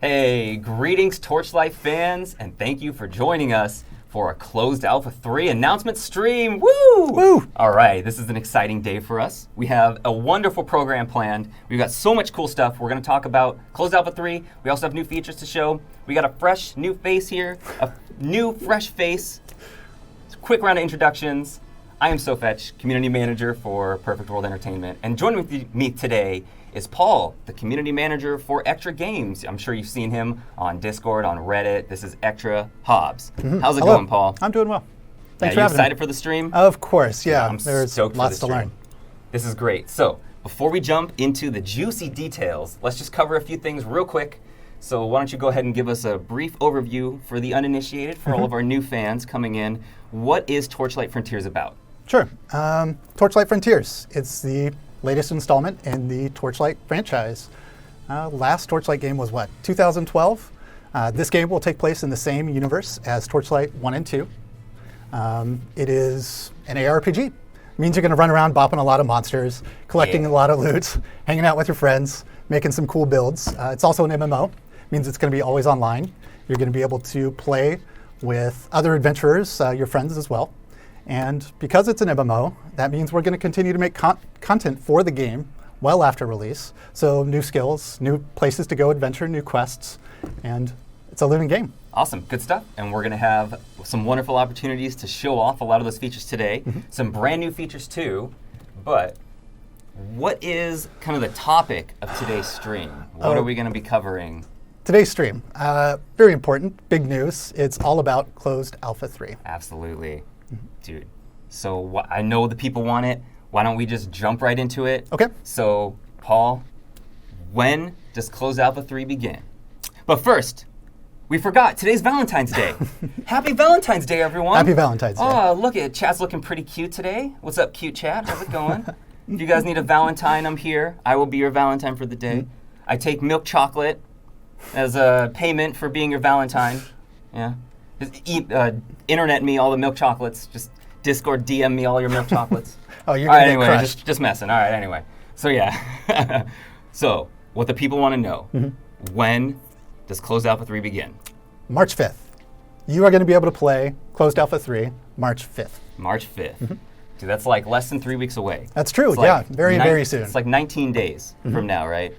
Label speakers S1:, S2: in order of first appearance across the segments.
S1: Hey, greetings Torchlight fans, and thank you for joining us for a closed Alpha 3 announcement stream. Woo!
S2: Woo!
S1: All right, this is an exciting day for us. We have a wonderful program planned. We've got so much cool stuff. We're going to talk about closed Alpha 3. We also have new features to show. We got a fresh new face here, a new fresh face. Quick round of introductions. I am SoFetch, community manager for Perfect World Entertainment, and joining with me today is Paul, the community manager for Extra Games. I'm sure you've seen him on Discord, on Reddit. This is Extra Hobbs. How's it going, Paul?
S2: I'm doing well. Thanks
S1: for
S2: having me.
S1: Excited for the stream?
S2: Of course, yeah.
S1: I'm
S2: There's
S1: stoked
S2: lots
S1: for
S2: to
S1: the
S2: learn.
S1: This is great. So, before we jump into the juicy details, let's just cover a few things real quick. So why don't you go ahead and give us a brief overview for the uninitiated, for all of our new fans coming in. What is Torchlight Frontiers about?
S2: Sure. Torchlight Frontiers. It's the latest installment in the Torchlight franchise. Last Torchlight game was what, 2012? This game will take place in the same universe as Torchlight 1 and 2. It is an ARPG. It means you're going to run around bopping a lot of monsters, collecting a lot of loot, hanging out with your friends, making some cool builds. It's also an MMO. It means it's going to be always online. You're going to be able to play with other adventurers, your friends as well. And because it's an MMO, that means we're going to continue to make content for the game well after release. So new skills, new places to go adventure, new quests, and it's a living game.
S1: Awesome, good stuff. And we're going to have some wonderful opportunities to show off a lot of those features today. Some brand new features too, but what is kind of the topic of today's stream? What are we going to be covering?
S2: Today's stream, very important, big news. It's all about closed Alpha 3.
S1: Absolutely. Dude, so I know the people want it. Why don't we just jump right into it?
S2: Okay.
S1: So, Paul, when does Closed Alpha 3 begin? But first, we forgot, today's Valentine's Day. Happy Valentine's Day, everyone.
S2: Happy Valentine's Day.
S1: Oh, look at chat's looking pretty cute today. What's up, cute chat? How's it going? If you guys need a Valentine, I'm here. I will be your Valentine for the day. I take milk chocolate as a payment for being your Valentine. Yeah. Just internet me all the milk chocolates. Just Discord DM me all your milk chocolates.
S2: Oh, you're
S1: all right,
S2: gonna get
S1: anyway,
S2: crushed.
S1: just messing. All right, anyway. So yeah. So what the people want to know: when does Closed Alpha 3 begin?
S2: March 5th. You are going to be able to play Closed Alpha 3 March 5th.
S1: March 5th. Dude, that's like less than 3 weeks away.
S2: That's true.
S1: It's
S2: Yeah,
S1: like
S2: very soon.
S1: It's like 19 days from now, right?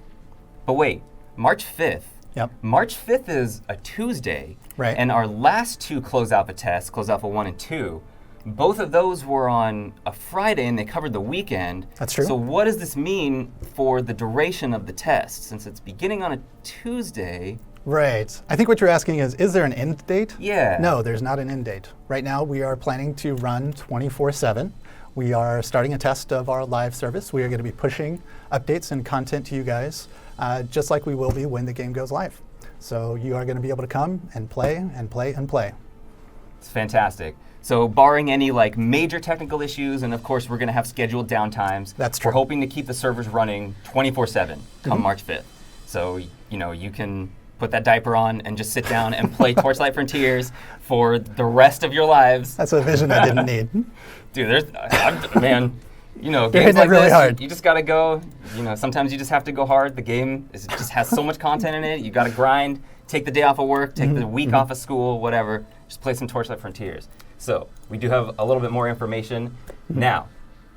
S1: But wait, March 5th.
S2: Yep.
S1: March 5th is a Tuesday.
S2: Right.
S1: And our last two Closed Alpha tests, Closed Alpha 1 and 2, both of those were on a Friday and they covered the weekend.
S2: That's true.
S1: So what does this mean for the duration of the test? Since it's beginning on a Tuesday.
S2: Right. I think what you're asking is there an end date?
S1: Yeah.
S2: No, there's not an end date. Right now, we are planning to run 24/7. We are starting a test of our live service. We are going to be pushing updates and content to you guys, just like we will be when the game goes live. So you are going to be able to come and play and play and play.
S1: It's fantastic. So barring any like major technical issues, and of course we're going to have scheduled downtimes.
S2: That's true.
S1: We're hoping to keep the servers running 24/7 come March 5th. So you can put that diaper on and just sit down and play Torchlight Frontiers for the rest of your lives.
S2: That's a vision I didn't need.
S1: Dude, man, games
S2: hitting
S1: like
S2: it really
S1: this,
S2: hard.
S1: you just got to go. Sometimes you just have to go hard. The game just has so much content in it. You got to grind. Take the day off of work. Take the week off of school. Whatever. Just play some Torchlight Frontiers. So we do have a little bit more information. Now,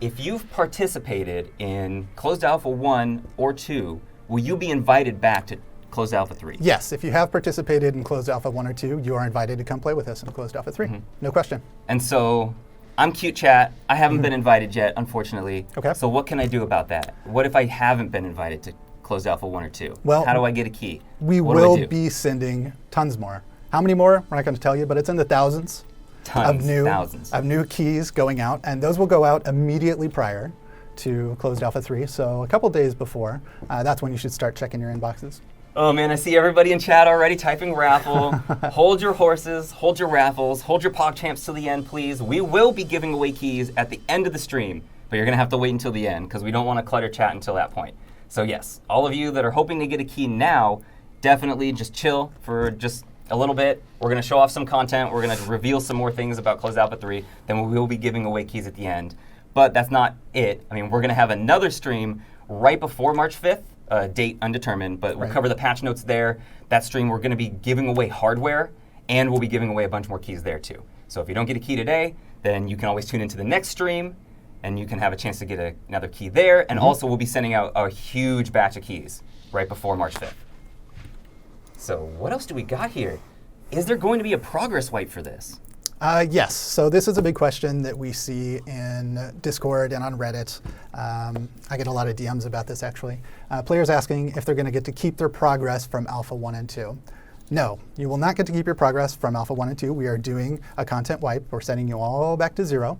S1: if you've participated in Closed Alpha 1 or 2, will you be invited back to Closed Alpha 3?
S2: Yes, if you have participated in Closed Alpha 1 or 2, you are invited to come play with us in Closed Alpha 3. No question.
S1: And so, I'm cute chat. I haven't been invited yet, unfortunately.
S2: Okay.
S1: So what can I do about that? What if I haven't been invited to Closed Alpha 1 or 2?
S2: Well,
S1: how do I get a key?
S2: We
S1: What do I
S2: will
S1: do?
S2: be sending tons more. How many more? We're not going to tell you, but it's in the thousands.
S1: Thousands.
S2: Of new keys going out, and those will go out immediately prior to Closed Alpha 3, so a couple days before. That's when you should start checking your inboxes.
S1: Oh man, I see everybody in chat already typing raffle. Hold your horses, hold your raffles, hold your PogChamps till the end, please. We will be giving away keys at the end of the stream, but you're going to have to wait until the end because we don't want to clutter chat until that point. So yes, all of you that are hoping to get a key now, definitely just chill for just a little bit. We're going to show off some content. We're going to reveal some more things about Closed Alpha 3. Then we will be giving away keys at the end. But that's not it. I mean, we're going to have another stream right before March 5th date undetermined, but we'll
S2: Right.
S1: cover the patch notes there. That stream, we're going to be giving away hardware, and we'll be giving away a bunch more keys there too. So if you don't get a key today, then you can always tune into the next stream, and you can have a chance to get another key there. And also, we'll be sending out a huge batch of keys right before March 5th. So what else do we got here? Is there going to be a progress wipe for this?
S2: Yes. So this is a big question that we see in Discord and on Reddit. I get a lot of DMs about this, actually. Players asking if they're going to get to keep their progress from Alpha 1 and 2. No, you will not get to keep your progress from Alpha 1 and 2. We are doing a content wipe. We're sending you all back to 0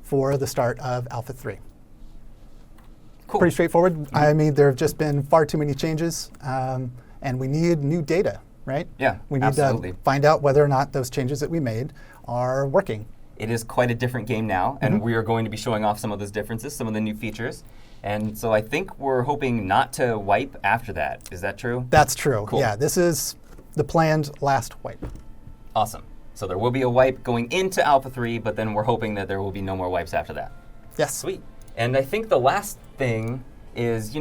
S2: for the start of Alpha 3.
S1: Cool.
S2: Pretty straightforward. I mean, there have just been far too many changes, and we need new data, right?
S1: Yeah,
S2: we need
S1: absolutely.
S2: to find out whether or not those changes that we made are working.
S1: It is quite a different game now, and we are going to be showing off some of those differences, some of the new features. And so I think we're hoping not to wipe after that. Is that true?
S2: That's true.
S1: Cool.
S2: Yeah, this is the planned last wipe.
S1: Awesome. So there will be a wipe going into Alpha 3, but then we're hoping that there will be no more wipes after that.
S2: Yes.
S1: Sweet. And I think the last thing is,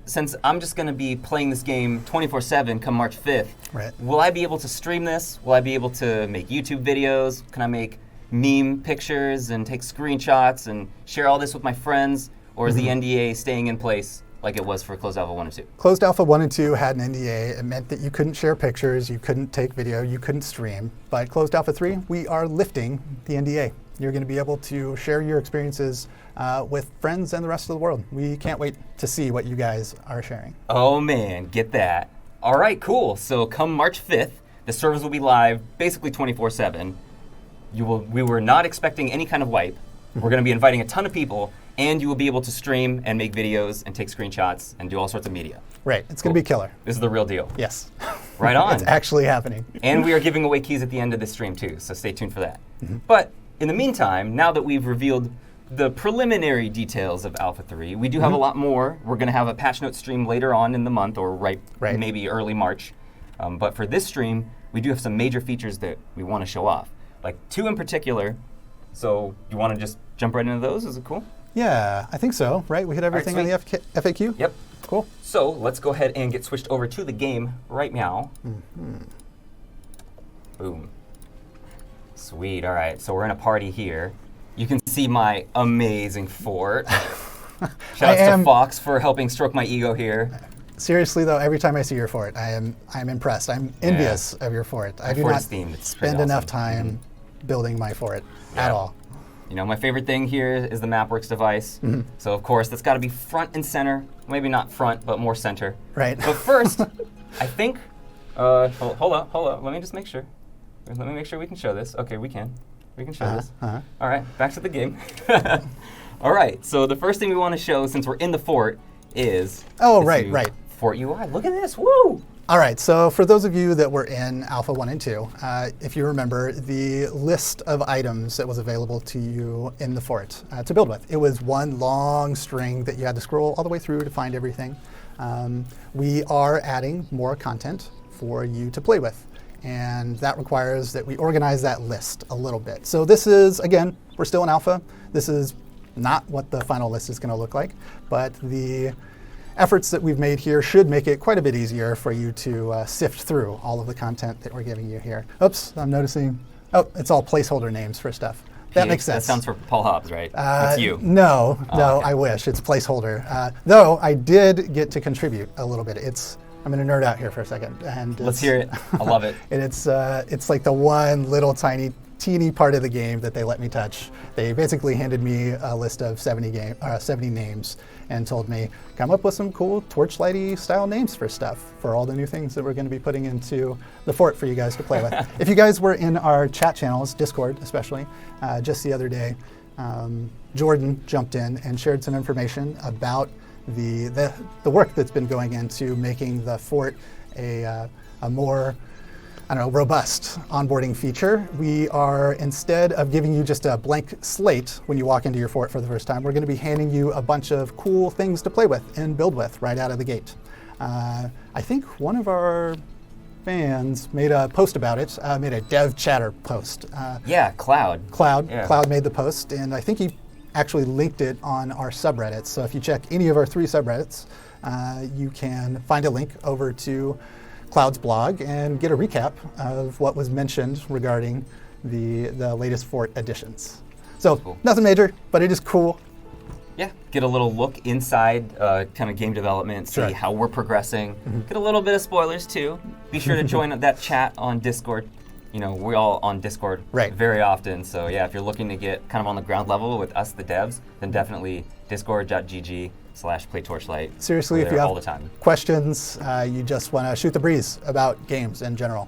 S1: since I'm just going to be playing this game 24/7 come March 5th,
S2: Right.
S1: will I be able to stream this? Will I be able to make YouTube videos? Can I make meme pictures and take screenshots and share all this with my friends? Or is the NDA staying in place like it was for Closed Alpha 1 and 2?
S2: Closed Alpha 1 and 2 had an NDA. It meant that you couldn't share pictures, you couldn't take video, you couldn't stream. But Closed Alpha 3, we are lifting the NDA. You're going to be able to share your experiences with friends and the rest of the world. We can't wait to see what you guys are sharing.
S1: Oh man, get that. All right, cool. So come March 5th, the servers will be live basically 24/7. We were not expecting any kind of wipe. We're going to be inviting a ton of people, and you will be able to stream and make videos and take screenshots and do all sorts of media.
S2: Right, it's going to be killer.
S1: This is the real deal.
S2: Yes.
S1: Right on.
S2: It's actually happening.
S1: And we are giving away keys at the end of this stream too, so stay tuned for that. But in the meantime, now that we've revealed the preliminary details of Alpha 3, we do have a lot more. We're going to have a patch note stream later on in the month, or
S2: Right.
S1: maybe early March. But for this stream, we do have some major features that we want to show off, like 2 in particular. So you want to just jump right into those? Is it cool?
S2: Yeah, I think so, right? We hit everything on the FAQ?
S1: Yep.
S2: Cool.
S1: So let's go ahead and get switched over to the game right now. Boom. Sweet. All right. So we're in a party here. You can see my amazing fort. Shout out to Fox for helping stroke my ego here.
S2: Seriously though, every time I see your fort, I'm impressed. I'm envious of your fort. I do
S1: fort
S2: not
S1: is themed. It's pretty
S2: spend enough
S1: awesome.
S2: time building my fort at all.
S1: My favorite thing here is the MapWorks device. So of course, that's got to be front and center. Maybe not front, but more center.
S2: Right.
S1: But first, I think, hold up. Let me just make sure. Let me make sure we can show this. Okay, we can. We can show this. All right, back to the game. All right, so the first thing we want to show, since we're in the fort, is
S2: right.
S1: Fort UI. Look at this, woo!
S2: All right, so for those of you that were in Alpha 1 and 2, if you remember the list of items that was available to you in the fort to build with, it was one long string that you had to scroll all the way through to find everything. We are adding more content for you to play with, and that requires that we organize that list a little bit. So this is, again, we're still in Alpha. This is not what the final list is going to look like, but the efforts that we've made here should make it quite a bit easier for you to sift through all of the content that we're giving you here. Oops, I'm noticing, it's all placeholder names for stuff. That makes sense.
S1: That sounds for Paul Hobbs, right? That's you.
S2: No,
S1: okay.
S2: I wish. It's placeholder. Though I did get to contribute a little bit. I'm going to nerd out here for a second. And
S1: Let's hear it. I love it.
S2: And it's like the one little teeny part of the game that they let me touch. They basically handed me a list of 70 names and told me, come up with some cool Torchlighty style names for stuff, for all the new things that we're going to be putting into the fort for you guys to play with. If you guys were in our chat channels, Discord especially, just the other day, Jordan jumped in and shared some information about the work that's been going into making the fort a more robust onboarding feature. We are, instead of giving you just a blank slate when you walk into your fort for the first time, we're going to be handing you a bunch of cool things to play with and build with right out of the gate. I think one of our fans made a post about it, made a dev chatter post.
S1: Yeah, Cloud.
S2: Cloud.
S1: Yeah.
S2: Cloud made the post, and I think he actually linked it on our subreddits. So if you check any of our 3 subreddits, you can find a link over to Cloud's blog and get a recap of what was mentioned regarding the latest fort additions. So
S1: Cool.
S2: Nothing major, but it is cool.
S1: Yeah, get a little look inside kind of game development, see
S2: Sure.
S1: how we're progressing. Get a little bit of spoilers too. Be sure to join that chat on Discord. You know, we're all on Discord
S2: Right.
S1: very often. So yeah, if you're looking to get kind of on the ground level with us, the devs, then definitely discord.gg/playtorchlight.
S2: Seriously,
S1: We're
S2: if
S1: there
S2: you
S1: all the
S2: have
S1: time.
S2: questions, you just want to shoot the breeze about games in general,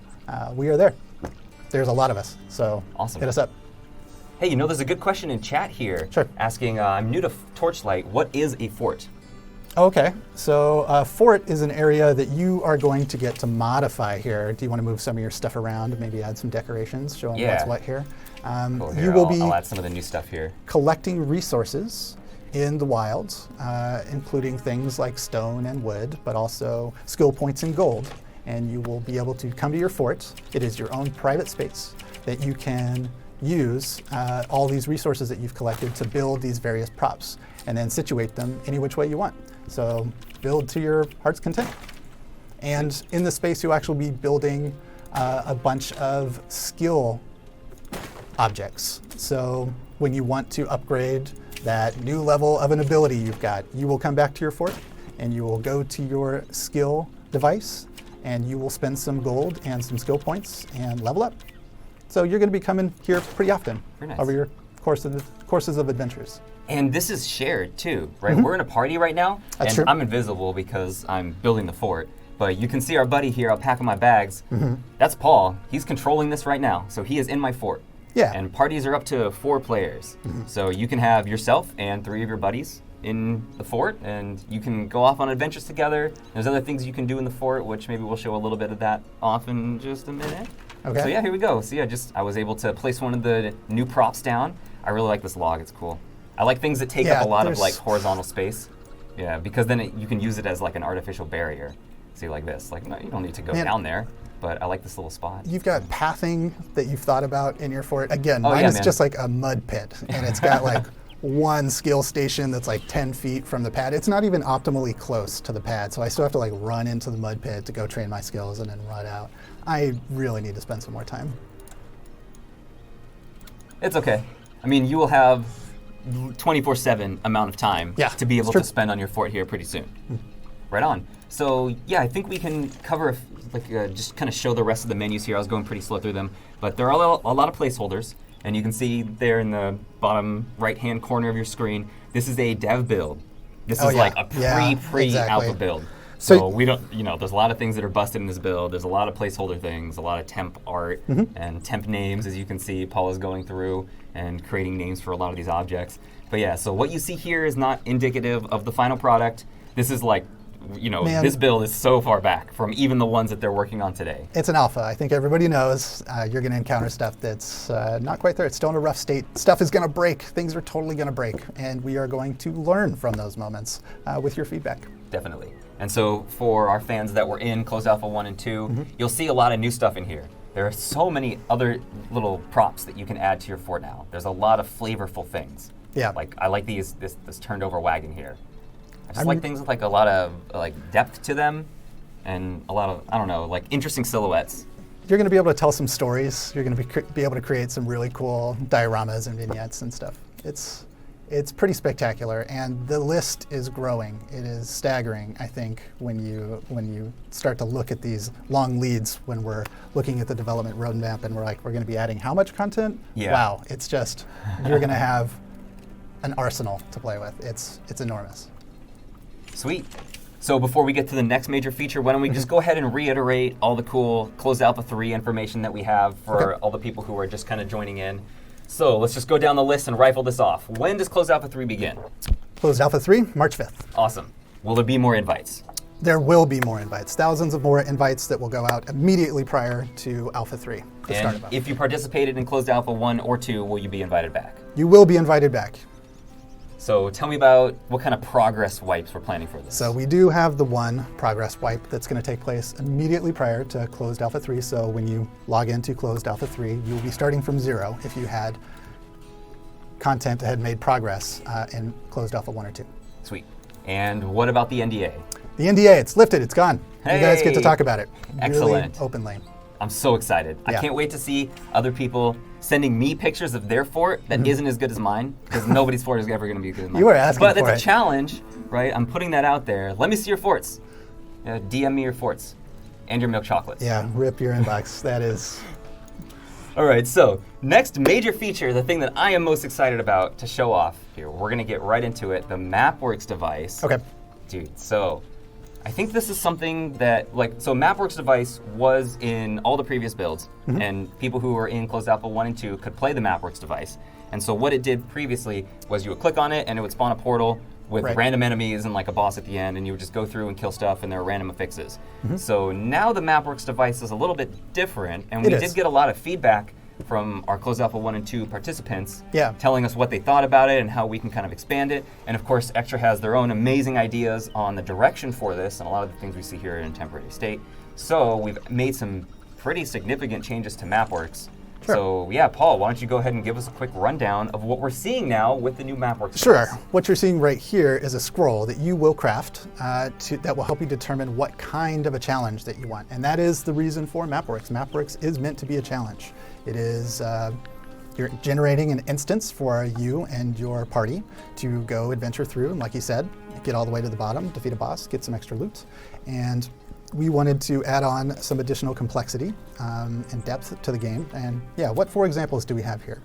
S2: we are there. There's a lot of us, so
S1: Awesome.
S2: hit us up.
S1: Hey, you know, there's a good question in chat here.
S2: Sure.
S1: Asking, I'm new to Torchlight. What is a fort?
S2: Okay, so fort is an area that you are going to get to modify here. Do you want to move some of your stuff around, maybe add some decorations, show them
S1: Yeah.
S2: what's what here?
S1: Cool, here,
S2: You will
S1: I'll
S2: be
S1: add some of the new stuff here.
S2: collecting resources in the wilds, including things like stone and wood, but also skill points and gold. And you will be able to come to your fort. It is your own private space that you can use all these resources that you've collected to build these various props and then situate them any which way you want. So build to your heart's content. And in the space, you'll actually be building a bunch of skill objects. So when you want to upgrade that new level of an ability you've got, you will come back to your fort and you will go to your skill device and you will spend some gold and some skill points and level up. So you're going to be coming here pretty often
S1: Very nice.
S2: over your courses of adventures.
S1: And this is shared too, right? We're in a party right now,
S2: That's
S1: and
S2: true.
S1: I'm invisible because I'm building the fort. But you can see our buddy here, I'm packing my bags. That's Paul. He's controlling this right now, so he is in my fort.
S2: Yeah.
S1: And parties are up to 4 players. So you can have yourself and 3 of your buddies in the fort, and you can go off on adventures together. There's other things you can do in the fort, which maybe we'll show a little bit of that off in just a minute.
S2: Okay.
S1: So yeah, here we go. So yeah, I was able to place one of the new props down. I really like this log, it's cool. I like things that take
S2: Yeah,
S1: up a lot of
S2: there's-
S1: like horizontal space. Yeah, because then you can use it as like an artificial barrier. See, like this. Like, no, you don't need to go
S2: Man.
S1: down there, but I like this little spot.
S2: You've got pathing that you've thought about in your fort. Again,
S1: Oh,
S2: mine
S1: yeah,
S2: is
S1: man.
S2: just like a mud pit, and it's got like one skill station that's like 10 feet from the pad. It's not even optimally close to the pad, so I still have to like run into the mud pit to go train my skills and then run out. I really need to spend some more time.
S1: It's okay. I mean, you will have 24/7 amount of time
S2: Yeah,
S1: to be able
S2: it's true.
S1: to spend on your fort here pretty soon. Right on. So yeah, I think we can cover just kind of show the rest of the menus here. I was going pretty slow through them, but there are a lot of placeholders, and you can see there in the bottom right-hand corner of your screen, this is a dev build. This
S2: Oh,
S1: is
S2: yeah.
S1: like a
S2: Yeah,
S1: pre-alpha
S2: exactly.
S1: build.
S2: So-
S1: So we don't, there's a lot of things that are busted in this build. There's a lot of placeholder things, a lot of temp art and temp names, as you can see. Paul is going through and creating names for a lot of these objects. But yeah, so what you see here is not indicative of the final product. This is like,
S2: Man.
S1: this build is so far back from even the ones that they're working on today.
S2: It's an alpha. I think everybody knows you're going to encounter stuff that's not quite there. It's still in a rough state. Stuff is going to break. Things are totally going to break. And we are going to learn from those moments with your feedback.
S1: Definitely. And so for our fans that were in Closed Alpha 1 and 2, you'll see a lot of new stuff in here. There are so many other little props that you can add to your fort now. There's a lot of flavorful things.
S2: Yeah.
S1: Like I like this turned over wagon here. I just like things with like a lot of like depth to them and a lot of, I don't know, like interesting silhouettes.
S2: You're going to be able to tell some stories. You're going to be able to create some really cool dioramas and vignettes and stuff. It's pretty spectacular, and the list is growing. It is staggering, I think, when you start to look at these long leads when we're looking at the development roadmap and we're going to be adding how much content?
S1: Yeah.
S2: Wow, it's just, you're going to have an arsenal to play with. It's enormous.
S1: Sweet. So before we get to the next major feature, why don't we just go ahead and reiterate all the cool Closed Alpha 3 information that we have for
S2: Okay.
S1: all the people who are just kind of joining in. So let's just go down the list and rifle this off. When does Closed Alpha 3 begin?
S2: Closed Alpha 3, March 5th.
S1: Awesome. Will there be more invites?
S2: There will be more invites, thousands of more invites that will go out immediately prior to Alpha 3, the start
S1: And
S2: of Alpha.
S1: if you participated in Closed Alpha 1 or 2, will you be invited back?
S2: You will be invited back.
S1: So tell me about what kind of progress wipes we're planning for this.
S2: So we do have the one progress wipe that's going to take place immediately prior to Closed Alpha 3. So when you log into Closed Alpha 3, you'll be starting from 0 if you had content had made progress in closed alpha 1 or 2.
S1: Sweet. And what about the NDA?
S2: The NDA, it's lifted, it's gone.
S1: Hey!
S2: You guys get to talk about it.
S1: Excellent.
S2: Really openly.
S1: I'm so excited. I
S2: Yeah.
S1: can't wait to see other people sending me pictures of their fort that isn't as good as mine, because nobody's fort is ever going to be as good as mine.
S2: You were asking
S1: but
S2: for
S1: it's
S2: it.
S1: a challenge, right? I'm putting that out there. Let me see your forts. DM me your forts and your milk chocolates.
S2: Yeah, rip your inbox. That is...
S1: All right, so next major feature, the thing that I am most excited about to show off here, we're going to get right into it, the MapWorks device.
S2: Okay.
S1: Dude, so I think this is something that, so MapWorks device was in all the previous builds, and people who were in closed alpha 1 and 2 could play the MapWorks device. And so what it did previously was you would click on it and it would spawn a portal with random enemies and like a boss at the end, and you would just go through and kill stuff, and there were random affixes. So now the MapWorks device is a little bit different, and we did get a lot of feedback from our closed alpha 1 and 2 participants telling us what they thought about it and how we can kind of expand it. And of course, Extra has their own amazing ideas on the direction for this and a lot of the things we see here in temporary state. So we've made some pretty significant changes to MapWorks.
S2: Sure.
S1: So yeah, Paul, why don't you go ahead and give us a quick rundown of what we're seeing now with the new MapWorks
S2: Sure.
S1: device.
S2: What you're seeing right here is a scroll that you will craft that will help you determine what kind of a challenge that you want. And that is the reason for MapWorks. MapWorks is meant to be a challenge. It is, you're generating an instance for you and your party to go adventure through, and like you said, get all the way to the bottom, defeat a boss, get some extra loot. And we wanted to add on some additional complexity and depth to the game. And yeah, what 4 examples do we have here?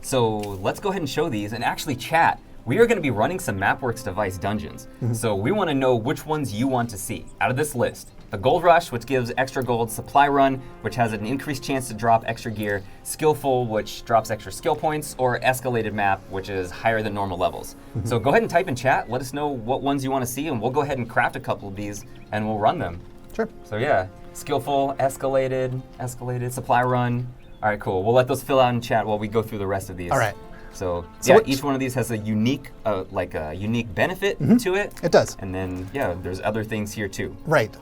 S1: So let's go ahead and show these, and actually chat. We are going to be running some MapWorks device dungeons. So we want to know which ones you want to see out of this list. The Gold Rush, which gives extra gold, Supply Run, which has an increased chance to drop extra gear, Skillful, which drops extra skill points, or Escalated Map, which is higher than normal levels. So go ahead and type in chat, let us know what ones you want to see, and we'll go ahead and craft a couple of these, and we'll run them.
S2: Sure.
S1: So yeah, Skillful, Escalated, Supply Run. All right, cool. We'll let those fill out in chat while we go through the rest of these.
S2: All right.
S1: So
S2: So
S1: yeah,
S2: what-
S1: each one of these has a unique, unique benefit to it.
S2: It does.
S1: And then yeah, there's other things here too.
S2: Right.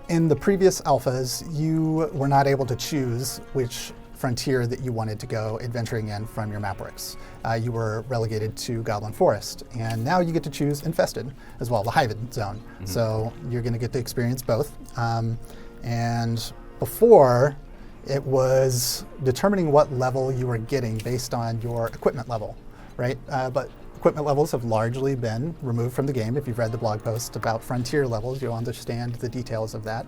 S2: In the previous alphas, you were not able to choose which frontier that you wanted to go adventuring in from your MapWorks. You were relegated to Goblin Forest, and now you get to choose Infested as well, the Hiven zone. So you're going to get to experience both. And before, it was determining what level you were getting based on your equipment level, right? But equipment levels have largely been removed from the game. If you've read the blog post about frontier levels, you'll understand the details of that.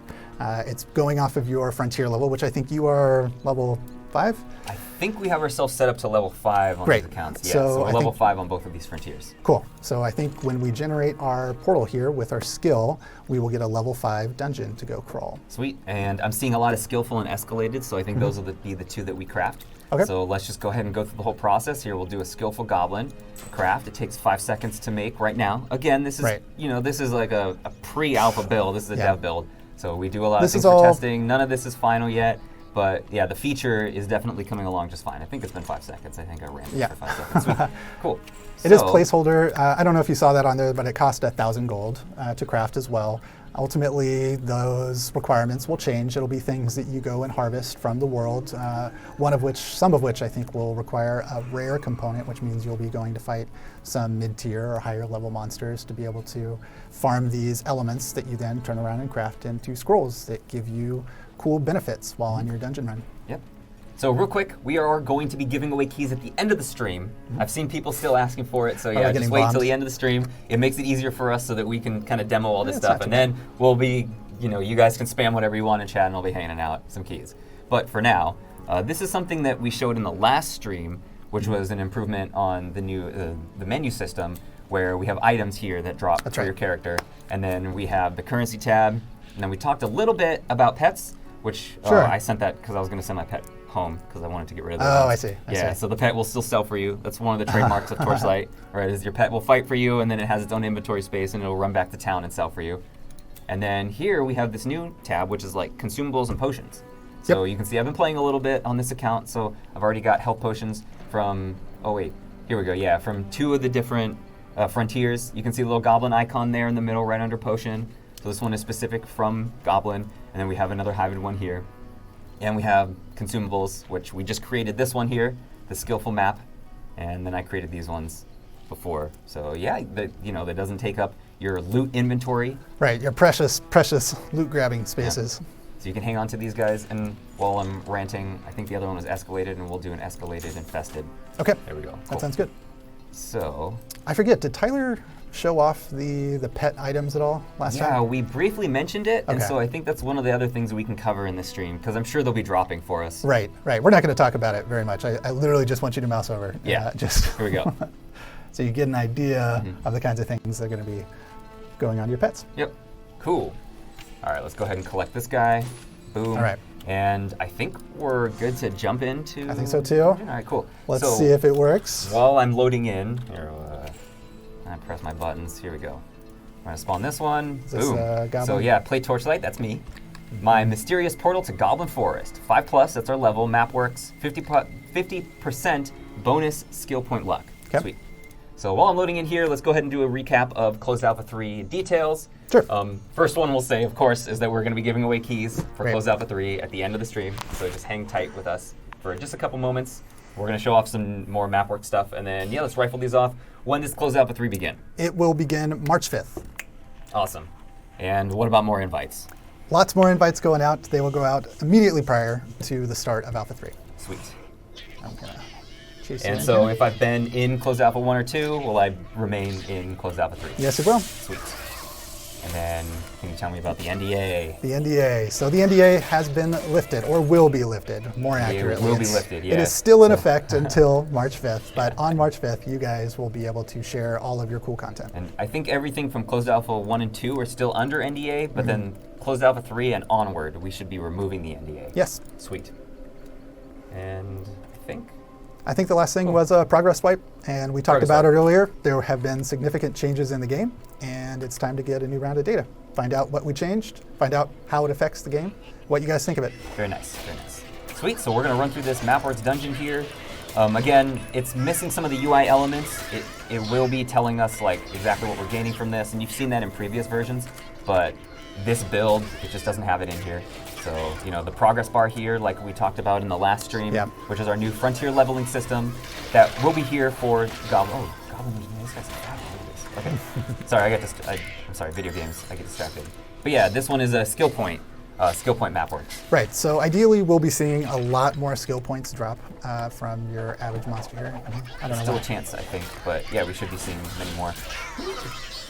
S2: It's going off of your frontier level, which I think you are level 5?
S1: I think we have ourselves set up to level 5 on
S2: Great.
S1: these accounts. Yeah,
S2: So
S1: so
S2: I
S1: level
S2: think-
S1: 5 on both of these frontiers.
S2: Cool. So I think when we generate our portal here with our skill, we will get a level 5 dungeon to go crawl.
S1: Sweet. And I'm seeing a lot of Skillful and Escalated, so I think those will be the 2 that we craft.
S2: Okay.
S1: So let's just go ahead and go through the whole process here. We'll do a Skillful Goblin craft. It takes 5 seconds to make right now. Again, this is this is like a pre-alpha build. This is a dev build. So we do a lot of things for testing. None of this is final yet. But yeah, the feature is definitely coming along just fine. I think it's been 5 seconds. I think I ran it for 5 seconds. Sweet. Cool.
S2: It is placeholder. I don't know if you saw that on there, but it cost 1,000 gold to craft as well. Ultimately, those requirements will change. It'll be things that you go and harvest from the world, some of which I think will require a rare component, which means you'll be going to fight some mid-tier or higher level monsters to be able to farm these elements that you then turn around and craft into scrolls that give you cool benefits while on your dungeon run.
S1: Yep. So real quick, we are going to be giving away keys at the end of the stream. I've seen people still asking for it, so yeah, just wait till the end of the stream. It makes it easier for us so that we can kind of demo all this stuff, and then we'll be, you guys can spam whatever you want in chat, and I'll be handing out some keys. But for now, this is something that we showed in the last stream, which was an improvement on the new the menu system, where we have items here that drop for your character, and then we have the currency tab, and then we talked a little bit about pets, which I sent that because I was going to send my pet home because I wanted to get rid of the
S2: I see.
S1: I see. So the pet will still sell for you. That's one of the trademarks of Torchlight, right? Is your pet will fight for you, and then it has its own inventory space, and it'll run back to town and sell for you. And then here we have this new tab, which is like Consumables and Potions. So you can see I've been playing a little bit on this account, so I've already got health potions from, here we go, yeah, from 2 of the different frontiers. You can see the little Goblin icon there in the middle, right under Potion. So this one is specific from Goblin, and then we have another Hiven one here. And we have Consumables, which we just created this one here, the Skillful map. and then I created these ones before. So yeah, that doesn't take up your loot inventory.
S2: Right, your precious loot grabbing spaces.
S1: Yeah. So you can hang on to these guys, and while I'm ranting, I think the other one was escalated, and we'll do an escalated infested.
S2: Okay.
S1: There we go. Cool.
S2: That sounds good.
S1: So.
S2: I forget, did Tyler show off the pet items at all last time?
S1: Yeah, we briefly mentioned it, and
S2: Okay.
S1: so I think that's one of the other things we can cover in this stream, because I'm sure they'll be dropping for us.
S2: Right. We're not going to talk about it very much. I literally just want you to mouse over.
S1: Yeah,
S2: just
S1: here we go.
S2: So you get an idea of the kinds of things that are going to be going on to your pets.
S1: Yep, cool. All right, let's go ahead and collect this guy. Boom.
S2: All right.
S1: And I think we're good to jump into...
S2: I think so too.
S1: All right, cool.
S2: Let's see if it works.
S1: While I'm loading in, here, I press my buttons. Here we go. I'm going to spawn this one.
S2: Is this,
S1: Boom.
S2: Goblin?
S1: So yeah, play Torchlight, that's me. My mysterious portal to Goblin Forest. 5+, that's our level. Map works. 50% bonus skill point luck.
S2: Okay.
S1: Sweet. So while I'm loading in here, let's go ahead and do a recap of Closed Alpha 3 details.
S2: Sure.
S1: First one we'll say, of course, is that we're going to be giving away keys for
S2: Right.
S1: Closed Alpha 3 at the end of the stream. So just hang tight with us for just a couple moments. We're going to show off some more map work stuff, and then, yeah, let's rifle these off. When does Closed Alpha 3 begin?
S2: It will begin March 5th.
S1: Awesome. And what about more invites?
S2: Lots more invites going out. They will go out immediately prior to the start of Alpha 3.
S1: Sweet.
S2: I'm going to chase
S1: And
S2: you
S1: so
S2: in.
S1: if I've been in Closed Alpha 1 or 2, will I remain in Closed Alpha 3?
S2: Yes, it will.
S1: Sweet. And then can you tell me about the NDA?
S2: The NDA. So the NDA has been lifted, or will be lifted, more accurately.
S1: will be lifted,
S2: It
S1: yeah.
S2: is still in effect until March 5th, but on March 5th, you guys will be able to share all of your cool content.
S1: And I think everything from Closed Alpha 1 and 2 are still under NDA, but then Closed Alpha 3 and onward, we should be removing the NDA.
S2: Yes.
S1: Sweet. And
S2: I think the last thing was a progress swipe, and we talked
S1: Progress
S2: about
S1: swipe.
S2: it earlier. There have been significant changes in the game, and it's time to get a new round of data. Find out what we changed, find out how it affects the game, what you guys think of it.
S1: very nice, very nice. Sweet, so we're gonna run through this Mapworks dungeon here. Again, it's missing some of the UI elements. It will be telling us like exactly what we're gaining from this, and you've seen that in previous versions, but this build, it just doesn't have it in here. So, the progress bar here, like we talked about in the last stream,
S2: Yeah.
S1: which is our new frontier leveling system that will be here for Goblin. Oh, Goblin, this guy's look at this. Okay. Sorry, I'm sorry, video games, I get distracted. But yeah, this one is a skill point map works.
S2: Right, so ideally we'll be seeing a lot more skill points drop from your average monster here. I don't know
S1: Still
S2: why.
S1: a chance, I think, but yeah, we should be seeing many more.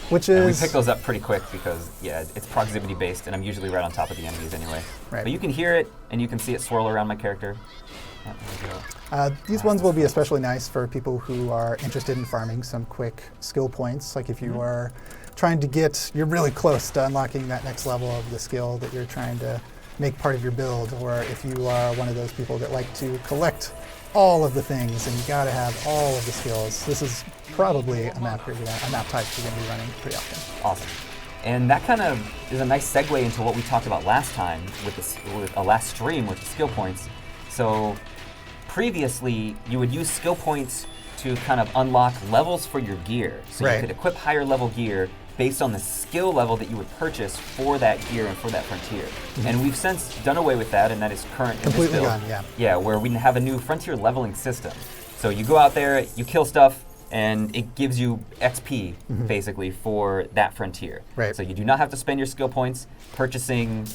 S2: Which
S1: And we
S2: is,
S1: pick those up pretty quick because, yeah, it's proximity based, and I'm usually right on top of the enemies anyway.
S2: Right.
S1: But you can hear it, and you can see it swirl around my character. Yeah, there we go.
S2: these ones will be especially nice for people who are interested in farming some quick skill points. Like if you are trying to you're really close to unlocking that next level of the skill that you're trying to make part of your build, or if you are one of those people that like to collect all of the things and you got to have all of the skills. This is probably a map type you're going to be running pretty often.
S1: Awesome. And that kind of is a nice segue into what we talked about last time with last stream with the skill points. So previously, you would use skill points to kind of unlock levels for your gear. So
S2: Right.
S1: you could equip higher level gear based on the skill level that you would purchase for that gear and for that frontier. And we've since done away with that, and that is current in this
S2: Completely
S1: build.
S2: gone, yeah.
S1: Yeah, where we have a new frontier leveling system. So you go out there, you kill stuff, and it gives you XP, basically, for that frontier.
S2: Right.
S1: So you do not have to spend your skill points purchasing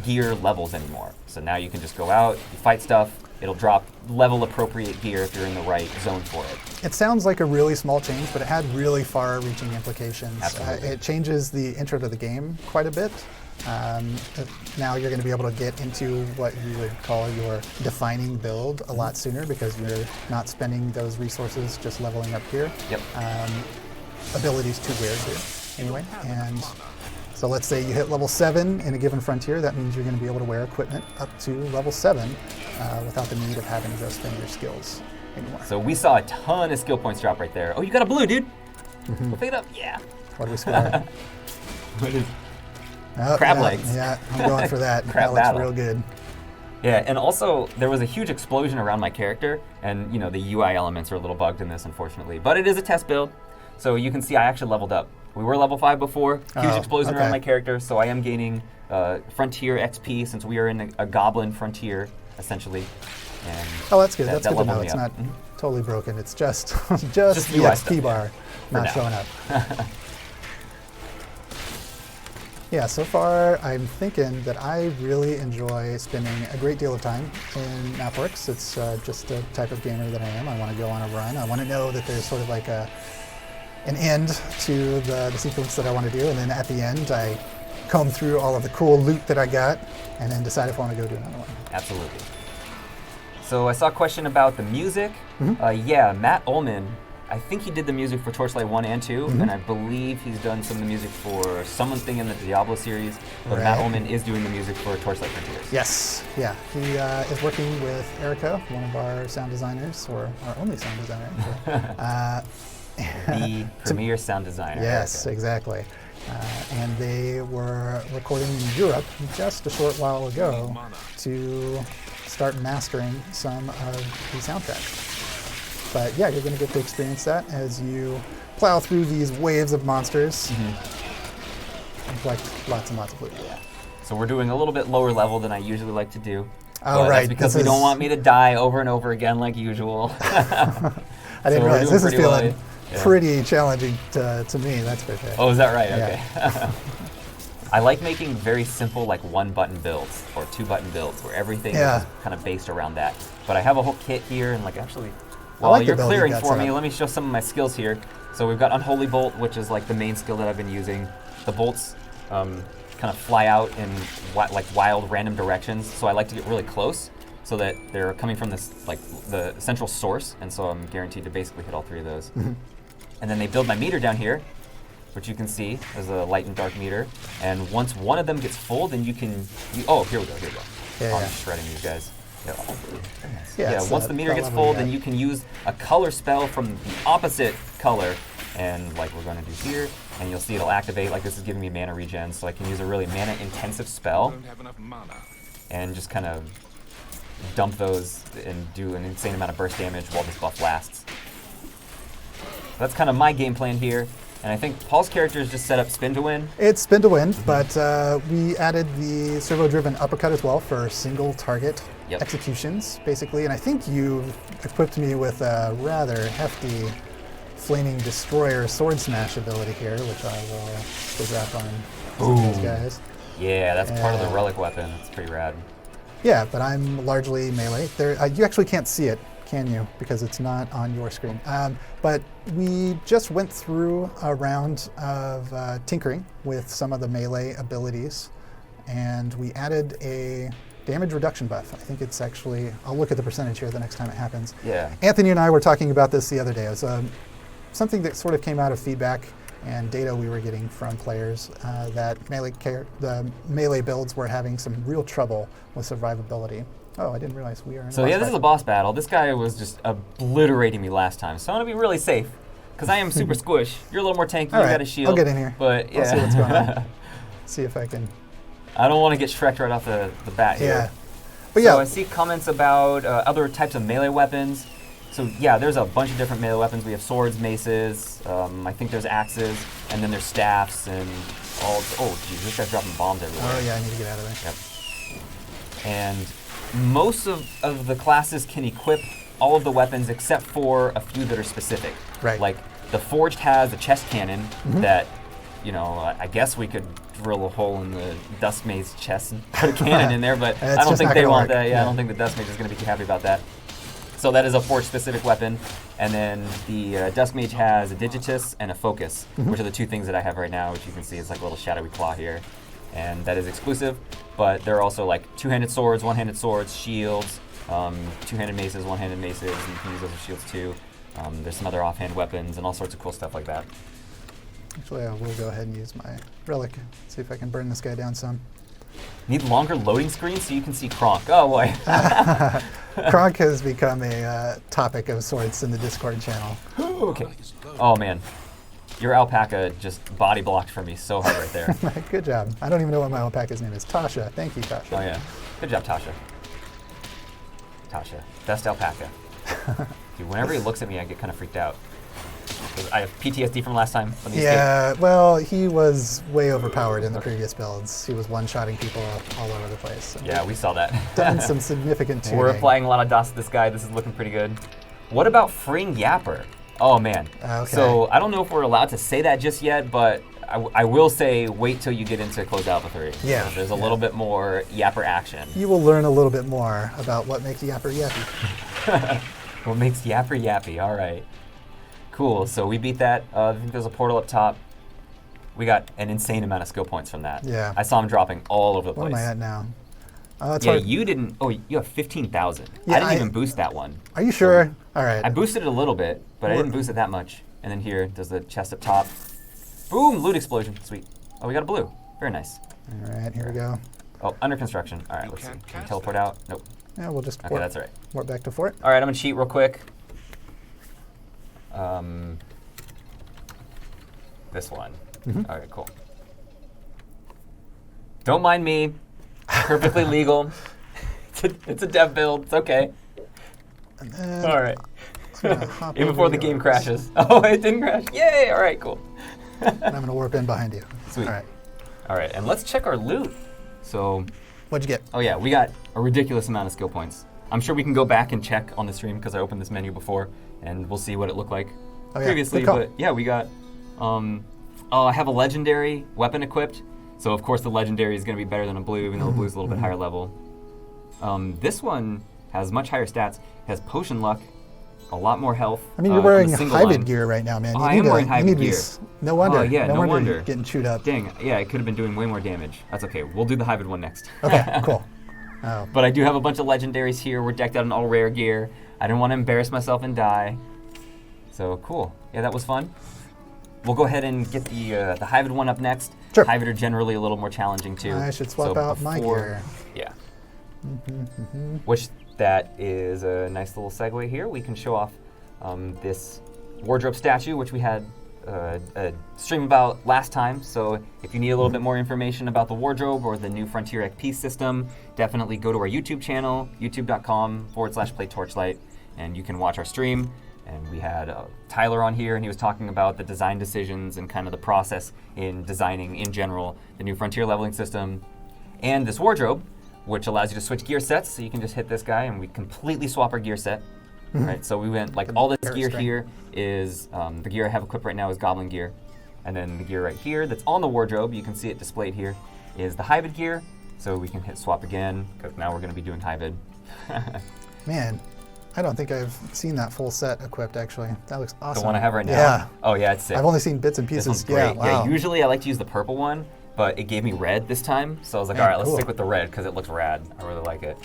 S1: gear levels anymore. So now you can just go out, you fight stuff, it'll drop level appropriate gear if you're in the right zone for it.
S2: It sounds like a really small change, but it had really far-reaching implications.
S1: Absolutely.
S2: It changes the intro to the game quite a bit. Now you're going to be able to get into what you would call your defining build a lot sooner because you're not spending those resources just leveling up here.
S1: Yep.
S2: Abilities to wear here, anyway. And so let's say you hit level 7 in a given frontier. That means you're going to be able to wear equipment up to level 7 without the need of having to go spend your skills anymore.
S1: So we saw a ton of skill points drop right there. Oh, you got a blue, dude. Go pick it up. Yeah.
S2: What do we score?
S1: What is
S2: Oh,
S1: Crab
S2: yeah,
S1: legs.
S2: Yeah, I'm going for that.
S1: Crab
S2: That looks
S1: battle.
S2: real good.
S1: Yeah, and also there was a huge explosion around my character, and the UI elements are a little bugged in this, unfortunately. But it is a test build, so you can see I actually leveled up. We were level 5 before, huge
S2: Oh,
S1: explosion
S2: okay.
S1: around my character, so I am gaining Frontier XP since we are in a Goblin Frontier, essentially. And
S2: Oh, that's good.
S1: that
S2: That's good to
S1: leveled
S2: know.
S1: me
S2: It's
S1: up.
S2: not totally broken. It's just
S1: Just
S2: the
S1: UI
S2: XP
S1: stuff,
S2: bar not
S1: now.
S2: showing up. Yeah, so far I'm thinking that I really enjoy spending a great deal of time in MapWorks. It's just the type of gamer that I am. I want to go on a run. I want to know that there's sort of like an end to the sequence that I want to do, and then at the end I comb through all of the cool loot that I got and then decide if I want to go do another one.
S1: Absolutely. So I saw a question about the music.
S2: Mm-hmm.
S1: Yeah, Matt Ullman, I think he did the music for Torchlight 1 and 2,
S2: Mm-hmm.
S1: and I believe he's done some of the music for Someone's Thing in the Diablo series, but
S2: Right.
S1: Matt Ullman is doing the music for Torchlight Frontiers.
S2: Yes, yeah. He is working with Erica, one of our sound designers, or our only sound designer.
S1: The premier sound designer.
S2: Yes,
S1: Erica.
S2: exactly. And they were recording in Europe just a short while ago to start mastering some of the soundtracks. But yeah, you're going to get to experience that as you plow through these waves of monsters and collect lots and lots of loot. Yeah.
S1: So we're doing a little bit lower level than I usually like to do.
S2: Oh,
S1: but
S2: right.
S1: That's because
S2: This
S1: we don't
S2: is-
S1: want me to die over and over again like usual.
S2: I didn't
S1: we're
S2: realize
S1: doing
S2: this is
S1: pretty
S2: feeling
S1: well. Yeah.
S2: pretty challenging to me, that's for sure.
S1: Oh, is that right?
S2: Yeah.
S1: Okay. I like making very simple, like one-button builds or two-button builds where everything
S2: Yeah.
S1: is kind of based around that. But I have a whole kit here, and like actually,
S2: I
S1: while
S2: like the
S1: you're
S2: build you
S1: clearing
S2: got
S1: for
S2: set
S1: me,
S2: up.
S1: let me show some of my skills here. So we've got Unholy Bolt, which is like the main skill that I've been using. The bolts kind of fly out in like wild, random directions. So I like to get really close so that they're coming from this like the central source, and so I'm guaranteed to basically hit all three of those.
S2: Mm-hmm.
S1: And then they build my meter down here, which you can see as a light and dark meter. And once one of them gets full, then you can. Oh, here we go.
S2: Yeah,
S1: I'm
S2: yeah.
S1: shredding these guys. Yeah,
S2: Yeah, it's,
S1: once the meter
S2: that
S1: gets
S2: level
S1: full,
S2: you
S1: then
S2: got.
S1: you can use a color spell from the opposite color, and like we're going to do here, and you'll see it'll activate. Like this is giving me mana regen, so I can use a really mana-intensive spell
S3: Don't have enough mana.
S1: and just kind of dump those and do an insane amount of burst damage while this buff lasts. That's kind of my game plan here, and I think Paul's character is just set up spin to win.
S2: It's spin to win, but we added the servo-driven uppercut as well for single target
S1: Yep.
S2: executions, basically. And I think you equipped me with a rather hefty flaming destroyer sword smash ability here, which I will figure out on some of these guys.
S1: Yeah, that's part of the
S2: Yeah.
S1: relic weapon. It's pretty rad.
S2: Yeah, but I'm largely melee. There, you actually can't see it, can you? Because it's not on your screen. But we just went through a round of tinkering with some of the melee abilities, and we added a damage reduction buff. I think it's actually, I'll look at the percentage here the next time it happens.
S1: Yeah.
S2: Anthony and I were talking about this the other day. It was something that sort of came out of feedback and data we were getting from players that the melee builds were having some real trouble with survivability. Oh, I didn't realize we are in
S1: So yeah, this is a boss battle. This guy was just obliterating me last time, so I want to be really safe because I am super squish. You're a little more tanky.
S2: All
S1: You
S2: right,
S1: got a shield.
S2: I'll get in here.
S1: But yeah,
S2: I'll see what's going on. See if I can.
S1: I don't want to get Shrek'd right off the bat here.
S2: Yeah. But
S1: So
S2: yeah,
S1: I see comments about other types of melee weapons. So yeah, there's a bunch of different melee weapons. We have swords, maces. I think there's axes, and then there's staffs and all. Oh, geez, this guy's dropping bombs everywhere.
S2: oh yeah, I need to get out of there.
S1: Yep. And most of the classes can equip all of the weapons except for a few that are specific.
S2: Right.
S1: Like the Forged has a chest cannon that, I guess we could drill a hole in the Dusk Mage's chest and put a cannon in there, but
S2: It's
S1: I don't
S2: just
S1: think
S2: not
S1: they
S2: gonna
S1: want
S2: work.
S1: that. Yeah,
S2: Yeah.
S1: I don't think the Dusk Mage is going to be too happy about that. So that is a Forged specific weapon. And then the Dusk Mage has a Digitus and a Focus, which are the two things that I have right now, which you can see is like a little shadowy claw here. And that is exclusive, but there are also like two-handed swords, one-handed swords, shields, two-handed maces, one-handed maces, and you can use those as shields too. There's some other offhand weapons and all sorts of cool stuff like that.
S2: Actually, I will go ahead and use my relic. See if I can burn this guy down some.
S1: Need longer loading screens so you can see Kronk. Oh boy.
S2: Kronk has become a topic of sorts in the Discord channel.
S1: Okay. Oh man. Your alpaca just body blocked for me so hard right there.
S2: Good job. I don't even know what my alpaca's name is. Tasha. Thank you, Tasha.
S1: Oh yeah. Good job, Tasha. Tasha. Best alpaca. Dude, whenever he looks at me, I get kind of freaked out. 'Cause I have PTSD from last time. When he
S2: Yeah, well, he was way overpowered in the previous builds. He was one-shotting people all over the place. So
S1: escaped. Yeah, we saw that.
S2: done some significant tuning.
S1: We're applying a lot of DOS to this guy. This is looking pretty good. What about freeing Yapper? Oh man.
S2: Okay.
S1: So I don't know if we're allowed to say that just yet, but I will say wait till you get into Closed Alpha 3.
S2: Yeah.
S1: So there's a little bit more Yapper action.
S2: You will learn a little bit more about what makes Yapper yappy.
S1: What makes Yapper yappy? All right. Cool. So we beat that. I think there's a portal up top. We got an insane amount of skill points from that.
S2: Yeah.
S1: I saw him dropping all over the place.
S2: What am I at now? It's
S1: Yeah,
S2: hard.
S1: you didn't. Oh, you have 15,000.
S2: Yeah,
S1: I didn't even boost that one.
S2: Are you sure? All right.
S1: I boosted it a little bit, but I
S2: Or-
S1: didn't boost it that much. And then here, does the chest up top. Boom! Loot explosion. Sweet. Oh, we got a blue. Very nice.
S2: All right, here we go.
S1: Oh, under construction. All right, let's see. Can we teleport out? Nope.
S2: Yeah, we'll just
S1: Okay, that's all right.
S2: port back to fort.
S1: All right, I'm gonna cheat real quick. This one. All right, cool. Don't mind me. Perfectly legal. It's a dev build. It's okay.
S2: And then
S1: All right.
S2: I'm gonna hop
S1: Even
S2: over
S1: before the game
S2: yours.
S1: crashes. Oh, it didn't crash. Yay! All right, cool.
S2: And I'm gonna warp in behind you.
S1: Sweet.
S2: All right.
S1: All right, and let's check our loot. So,
S2: What'd you get?
S1: oh yeah, we got a ridiculous amount of skill points. I'm sure we can go back and check on the stream because I opened this menu before, and we'll see what it looked like
S2: Oh, yeah.
S1: previously.
S2: Good call.
S1: But yeah, we got. Oh, I have a legendary weapon equipped, so of course the legendary is going to be better than a blue, even though the blue is a little bit higher level. This one has much higher stats. It has potion luck, a lot more health.
S2: I mean, you're
S1: from
S2: wearing
S1: the single
S2: Hybrid
S1: line.
S2: gear right now, man.
S1: Oh,
S2: You
S1: I
S2: need
S1: am
S2: to-
S1: wearing
S2: you
S1: Hybrid
S2: need to be
S1: gear.
S2: No wonder.
S1: Oh, yeah, no
S2: wonder
S1: wonder.
S2: you're getting chewed up.
S1: Dang, yeah, it could have been doing way more damage. That's okay. We'll do the Hybrid one next.
S2: Okay, cool. Oh,
S1: But I do have a bunch of legendaries here. We're decked out in all rare gear. I didn't want to embarrass myself and die. So cool. Yeah, that was fun. We'll go ahead and get the Hybrid one up next.
S2: Sure.
S1: Hybrid are generally a little more challenging too.
S2: I should swap
S1: So
S2: out my
S1: before-
S2: gear.
S1: Yeah. Which that is a nice little segue here. We can show off this wardrobe statue, which we had a stream about last time. So if you need a little bit more information about the wardrobe or the new Frontier XP system, definitely go to our YouTube channel, youtube.com/play Torchlight, and you can watch our stream. And we had Tyler on here, and he was talking about the design decisions and kind of the process in designing, in general, the new Frontier leveling system. And this wardrobe, which allows you to switch gear sets, so you can just hit this guy, and we completely swap our gear set. Right, so we went, like, all this gear
S2: string.
S1: here is, the gear I have equipped right now is Goblin gear. And then the gear right here that's on the wardrobe, you can see it displayed here, is the Hybrid gear. So we can hit swap again, because now we're going to be doing Hybrid.
S2: Man, I don't think I've seen that full set equipped, actually. That looks awesome.
S1: The one I have right now?
S2: Yeah.
S1: Oh, yeah, it's sick.
S2: I've only seen bits and
S1: This
S2: pieces.
S1: one's great.
S2: Yeah, wow.
S1: Usually I like to use the purple one, but it gave me red this time. So I was like,
S2: Man,
S1: all right, let's
S2: cool.
S1: stick with the red because it looks rad. I really like it.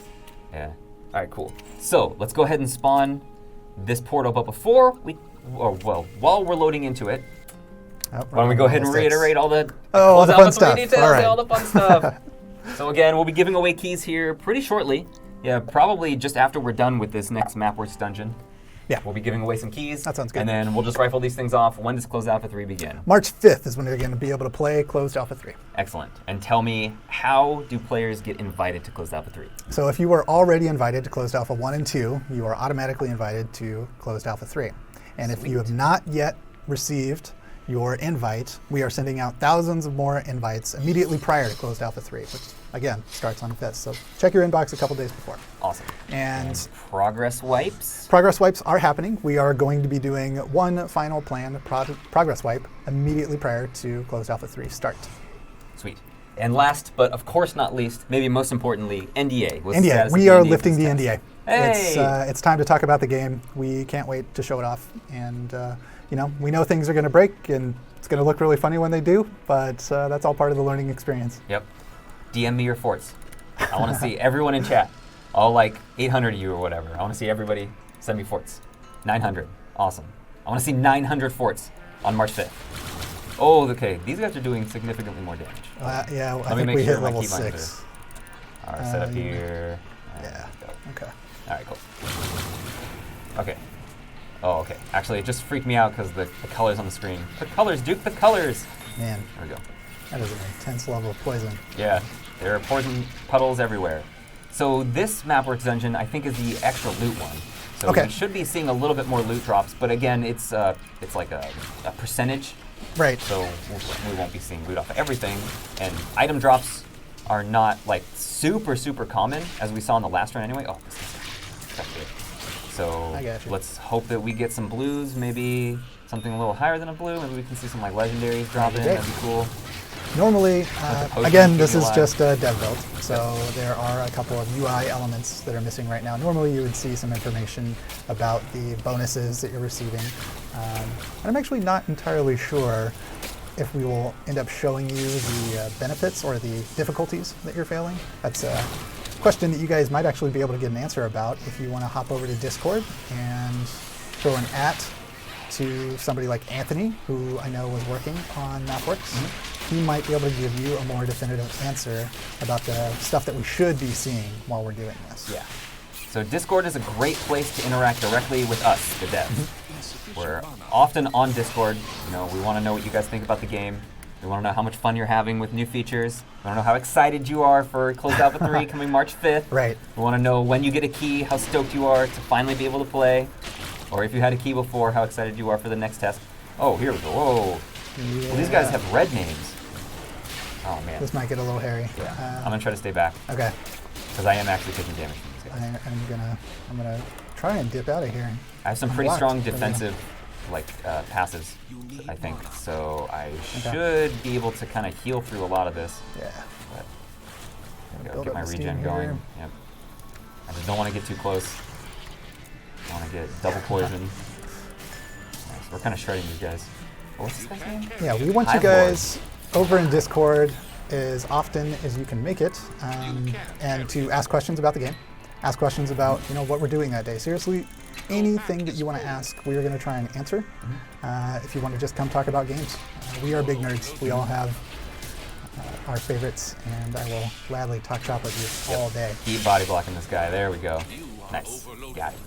S1: Yeah. All right, cool. So let's go ahead and spawn this portal. But before we, while we're loading into it,
S2: Oh,
S1: why don't we go ahead and reiterate all the
S2: all the
S1: close
S2: fun
S1: out
S2: stuff.
S1: details,
S2: All right.
S1: all the fun stuff. So again, we'll be giving away keys here pretty shortly. Yeah, probably just after we're done with this next Mapworks dungeon.
S2: Yeah.
S1: We'll be giving away some keys.
S2: That sounds good.
S1: And then we'll just rifle these things off. When does Closed Alpha 3 begin?
S2: March 5th is when they're going to be able to play Closed Alpha 3.
S1: Excellent. And tell me, how do players get invited to Closed Alpha 3?
S2: So if you were already invited to Closed Alpha 1 and 2, you are automatically invited to Closed Alpha 3. And if you have not yet received your invite, we are sending out thousands of more invites immediately prior to Closed Alpha 3, which again starts on the 5th. So check your inbox a couple days before.
S1: Awesome.
S2: And
S1: progress wipes?
S2: progress wipes are happening. We are going to be doing one final planned progress wipe immediately prior to Closed Alpha 3 start.
S1: Sweet. And last, but of course not least, maybe most importantly, NDA. What's the
S2: NDA.
S1: status of
S2: We
S1: the
S2: are
S1: NDA
S2: lifting
S1: for
S2: the
S1: this
S2: NDA.
S1: test? Hey!
S2: It's time to talk about the game. We can't wait to show it off. And we know things are going to break, and it's going to look really funny when they do, but that's all part of the learning experience.
S1: Yep. DM me your forts. I want to see everyone in chat. All like 800 of you or whatever. I want to see everybody send me forts. 900. Awesome. I want to see 900 forts on March 5th. Oh, okay. These guys are doing significantly more damage.
S2: Yeah, I
S1: Let me
S2: think
S1: make
S2: we
S1: sure
S2: hit
S1: my
S2: level
S1: keybinds
S2: 6.
S1: All right, set up here.
S2: Yeah.
S1: Go.
S2: Okay.
S1: All right, cool. Okay. Oh, okay. Actually, it just freaked me out because the colors on the screen. The colors, Duke, the colors.
S2: Man,
S1: There we go.
S2: that is an intense level of poison.
S1: Yeah, there are poison puddles everywhere. So this Mapworks dungeon, I think, is the extra loot one. So
S2: Okay.
S1: we should be seeing a little bit more loot drops, but again, it's like a percentage.
S2: Right.
S1: So we won't be seeing loot off of everything. And item drops are not like super common, as we saw in the last run anyway. Oh, this is So
S2: I got you.
S1: let's hope that we get some blues, maybe something a little higher than a blue. Maybe we can see some like legendaries drop in. That'd be cool.
S2: Normally,
S1: potion
S2: again, this
S1: keep you
S2: is
S1: alive.
S2: just a dev build, so there are a couple of UI elements that are missing right now. Normally, you would see some information about the bonuses that you're receiving. And I'm actually not entirely sure if we will end up showing you the benefits or the difficulties that you're failing. That's a question that you guys might actually be able to get an answer about if you want to hop over to Discord and throw an @ to somebody like Anthony, who I know was working on MapWorks. He might be able to give you a more definitive answer about the stuff that we should be seeing while we're doing this.
S1: Yeah. So Discord is a great place to interact directly with us, the devs. We're often on Discord. You know, we want to know what you guys think about the game. We want to know how much fun you're having with new features. We want to know how excited you are for Closed Alpha 3 coming March 5th.
S2: Right.
S1: We want to know when you get a key, how stoked you are to finally be able to play. Or if you had a key before, how excited you are for the next test. Oh, here we go. Whoa.
S2: Yeah.
S1: Well, these guys have red names. Oh, man.
S2: This might get a little hairy.
S1: Yeah. I'm going to try to stay back.
S2: Okay.
S1: Because I am actually taking damage from these guys.
S2: I'm gonna try and dip out of here.
S1: I have some
S2: I'm
S1: pretty
S2: blocked.
S1: strong
S2: There we go.
S1: defensive passives, I think. So I should be able to kind of heal through a lot of this.
S2: Yeah.
S1: But there we go.
S2: Build
S1: Get
S2: up
S1: my
S2: the steam
S1: regen
S2: here.
S1: going. Yep. I just don't want to get too close. I want to get double poison. Nice. We're kind of shredding these guys. What's this guy's name?
S2: Yeah, we want you
S1: Hive Lord.
S2: guys over in Discord as often as you can make it, and to ask questions about the game, ask questions about what we're doing that day. Seriously, anything that you want to ask, we are going to try and answer. If you want to just come talk about games, we are big nerds. We all have our favorites, and I will gladly talk shop with you all day.
S1: Keep body blocking this guy. There we go. Nice. Got it.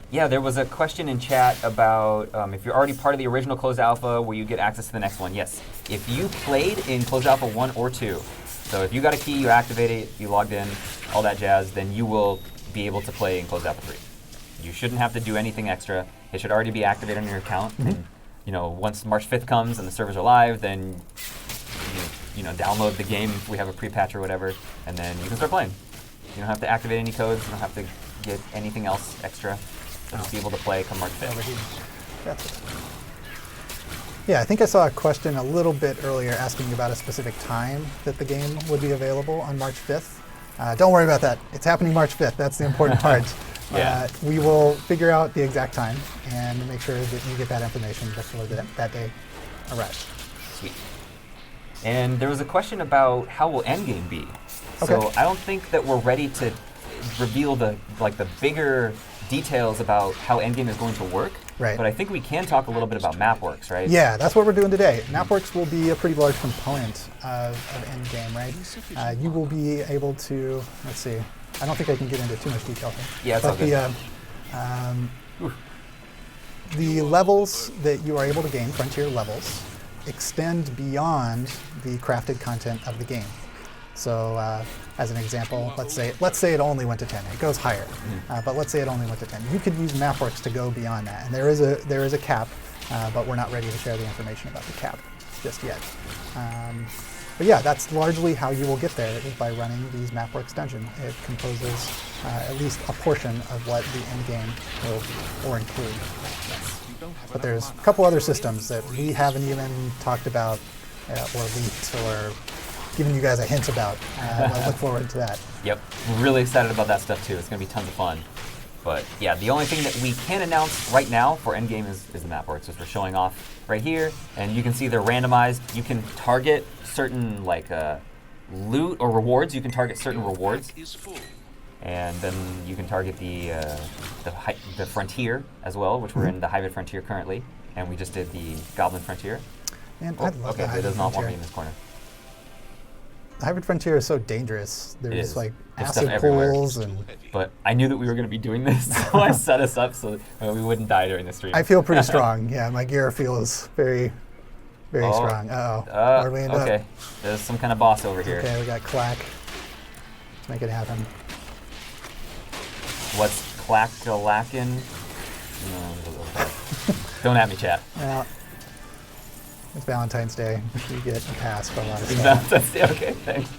S1: Yeah, there was a question in chat about if you're already part of the original Closed Alpha, will you get access to the next one? Yes. If you played in Closed Alpha 1 or 2, so if you got a key, you activate it, you logged in, all that jazz, then you will be able to play in Closed Alpha 3. You shouldn't have to do anything extra. It should already be activated on your account. And, once March 5th comes and the servers are live, then download the game if we have a pre-patch or whatever, and then you can start playing. You don't have to activate any codes. You don't have to get anything else extra. You'll just be able to play come March 5th.
S2: That's it. Yeah, I think I saw a question a little bit earlier asking about a specific time that the game would be available on March 5th. Don't worry about that. It's happening March 5th. That's the important part.
S1: Yeah.
S2: We will figure out the exact time and make sure that you get that information before that day arrives.
S1: Sweet. And there was a question about how will Endgame be.
S2: Okay.
S1: So I don't think that we're ready to reveal the bigger details about how Endgame is going to work.
S2: Right.
S1: But I think we can talk a little bit about MapWorks, right?
S2: Yeah, that's what we're doing today. MapWorks will be a pretty large component of Endgame, right? You will be able to, let's see, I don't think I can get into too much detail here.
S1: Yeah, it's
S2: but
S1: all good.
S2: The levels that you are able to gain, frontier levels, extend beyond the crafted content of the game. So, as an example, let's say it only went to 10. It goes higher, but let's say it only went to 10. You could use MapWorks to go beyond that, and there is a cap, but we're not ready to share the information about the cap just yet. But yeah, that's largely how you will get there, is by running these MapWorks dungeon. It composes at least a portion of what the end game will or include. But there's a couple other systems that we haven't even talked about or leaked or given you guys a hint about. I look forward to that.
S1: Yep, we're really excited about that stuff too. It's going to be tons of fun. But yeah, the only thing that we can announce right now for Endgame is the MapWorks, which we're showing off right here. And you can see they're randomized. You can target certain loot or rewards. You can target certain rewards. And then you can target the frontier as well, which we're in the Hybrid Frontier currently. And we just did the Goblin Frontier.
S2: And I love
S1: Okay,
S2: the
S1: it does not want
S2: Frontier.
S1: me in this corner.
S2: The Hybrid Frontier is so dangerous. There's
S1: is. There's stuff
S2: acid
S1: everywhere.
S2: pools and
S1: But I knew that we were going to be doing this, so I set us up so that we wouldn't die during the stream.
S2: I feel pretty strong. Yeah, my gear feels very, very strong. Uh-oh. Where do we end
S1: okay.
S2: up?
S1: There's some kind of boss over here.
S2: Okay, we got Clack. Let's make it happen.
S1: What's clack-a-lackin'? No, don't at me, chat.
S2: Well, it's Valentine's Day. You get a pass for a lot of stuff.
S1: Okay, thanks.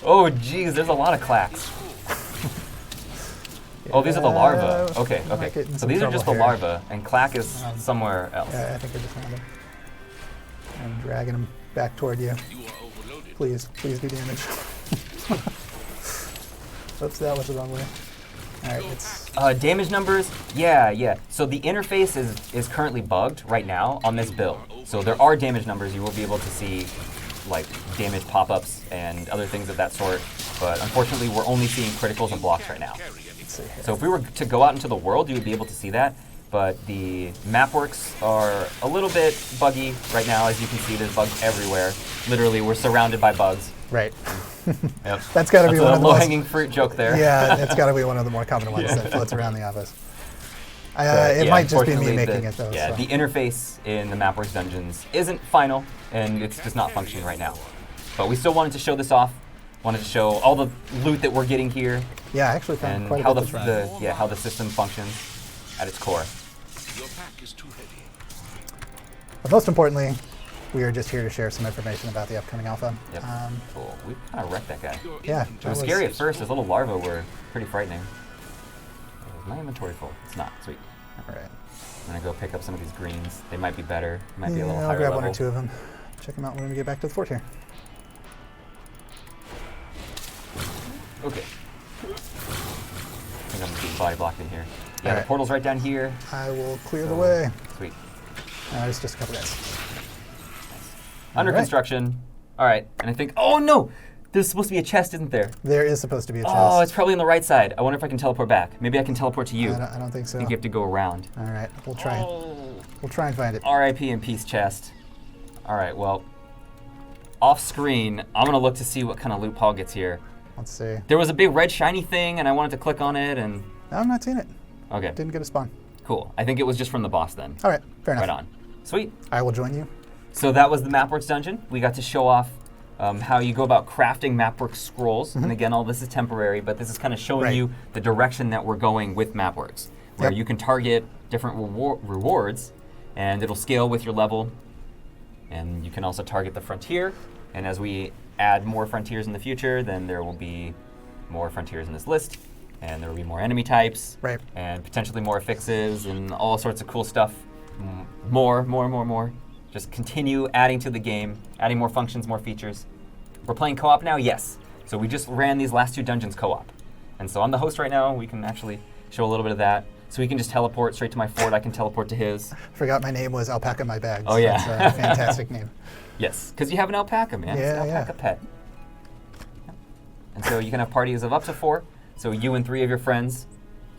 S1: Oh, geez, there's a lot of clacks. Oh, these are the larvae.
S2: Yeah,
S1: Okay,
S2: we might
S1: okay.
S2: get in
S1: So
S2: some
S1: these are just the
S2: trouble here.
S1: larvae, and Clack is somewhere else.
S2: Yeah, I think we're just random. I'm dragging him back toward you. Please do damage. Oops, that was the wrong way. All right, it's
S1: Damage numbers, yeah. So the interface is currently bugged right now on this build. So there are damage numbers. You will be able to see like damage pop-ups and other things of that sort. But unfortunately, we're only seeing criticals and blocks right now.
S2: let's see here.
S1: So if we were to go out into the world, you would be able to see that. But the mapworks are a little bit buggy right now. As you can see, there's bugs everywhere. Literally, we're surrounded by bugs.
S2: Right.
S1: Yep.
S2: That's got to be one
S1: That's
S2: of
S1: a
S2: the most,
S1: low-hanging fruit joke there.
S2: yeah, it's got to be one of the more common ones that floats around the office. It might just be me
S1: unfortunately,
S2: making it though.
S1: Yeah,
S2: so.
S1: the interface in the Mapworks dungeons isn't final, and it's just not functioning right now. But we still wanted to show this off. Wanted to show all the loot that we're getting here,
S2: Yeah, I actually found
S1: and
S2: quite a
S1: how
S2: bit this round.
S1: how the system functions at its core.
S3: Your pack is too heavy.
S2: But most importantly, we are just here to share some information about the upcoming alpha.
S1: Yep. Cool. We kind of wrecked that guy.
S2: Yeah,
S1: It was scary at first. Those little larvae were pretty frightening. Is my inventory full? It's not. Sweet.
S2: All right.
S1: I'm gonna go pick up some of these greens. They might be better. Might be a little
S2: I'll
S1: higher
S2: grab
S1: level.
S2: one or two of them. Check them out when we get back to the fort here.
S1: Okay. I think I'm just getting body blocked in here. Yeah,
S2: Alright.
S1: the portal's right down here.
S2: I will clear the
S1: So,
S2: way.
S1: Sweet.
S2: There's just a couple guys.
S1: Under
S2: Alright.
S1: construction. All right, and I think, oh no! There's supposed to be a chest, isn't there?
S2: There is supposed to be a chest.
S1: Oh, it's probably on the right side. I wonder if I can teleport back. Maybe I can teleport to you.
S2: I don't think so.
S1: I think you have to go around.
S2: All right, we'll try. We'll try and find it.
S1: R.I.P. and peace chest. All right, well, off screen, I'm gonna look to see what kind of loot Paul gets here.
S2: Let's see.
S1: There was a big red shiny thing, and I wanted to click on it, and
S2: No, I'm not seeing it.
S1: okay,
S2: Didn't get a spawn.
S1: cool. I think it was just from the boss then.
S2: All right, fair enough.
S1: Right on. Sweet.
S2: I will join you.
S1: So that was the Mapworks dungeon. We got to show off how you go about crafting Mapworks scrolls. And again, all this is temporary, but this is kind of showing
S2: Right.
S1: you the direction that we're going with Mapworks, where
S2: Yep.
S1: you can target different rewards, and it'll scale with your level. And you can also target the frontier. And as we add more frontiers in the future, then there will be more frontiers in this list, and there will be more enemy types,
S2: Right.
S1: and potentially more fixes, and all sorts of cool stuff. More. Just continue adding to the game, adding more functions, more features. We're playing co-op now? Yes. So we just ran these last two dungeons co-op. And so I'm the host right now. We can actually show a little bit of that. So we can just teleport straight to my fort. I can teleport to his.
S2: Forgot my name was Alpaca My Bags.
S1: Oh, yeah.
S2: That's a fantastic name.
S1: Yes, because you have an alpaca, man. It's an
S2: Yeah,
S1: alpaca pet. Yep. And so you can have parties of up to 4. So you and 3 of your friends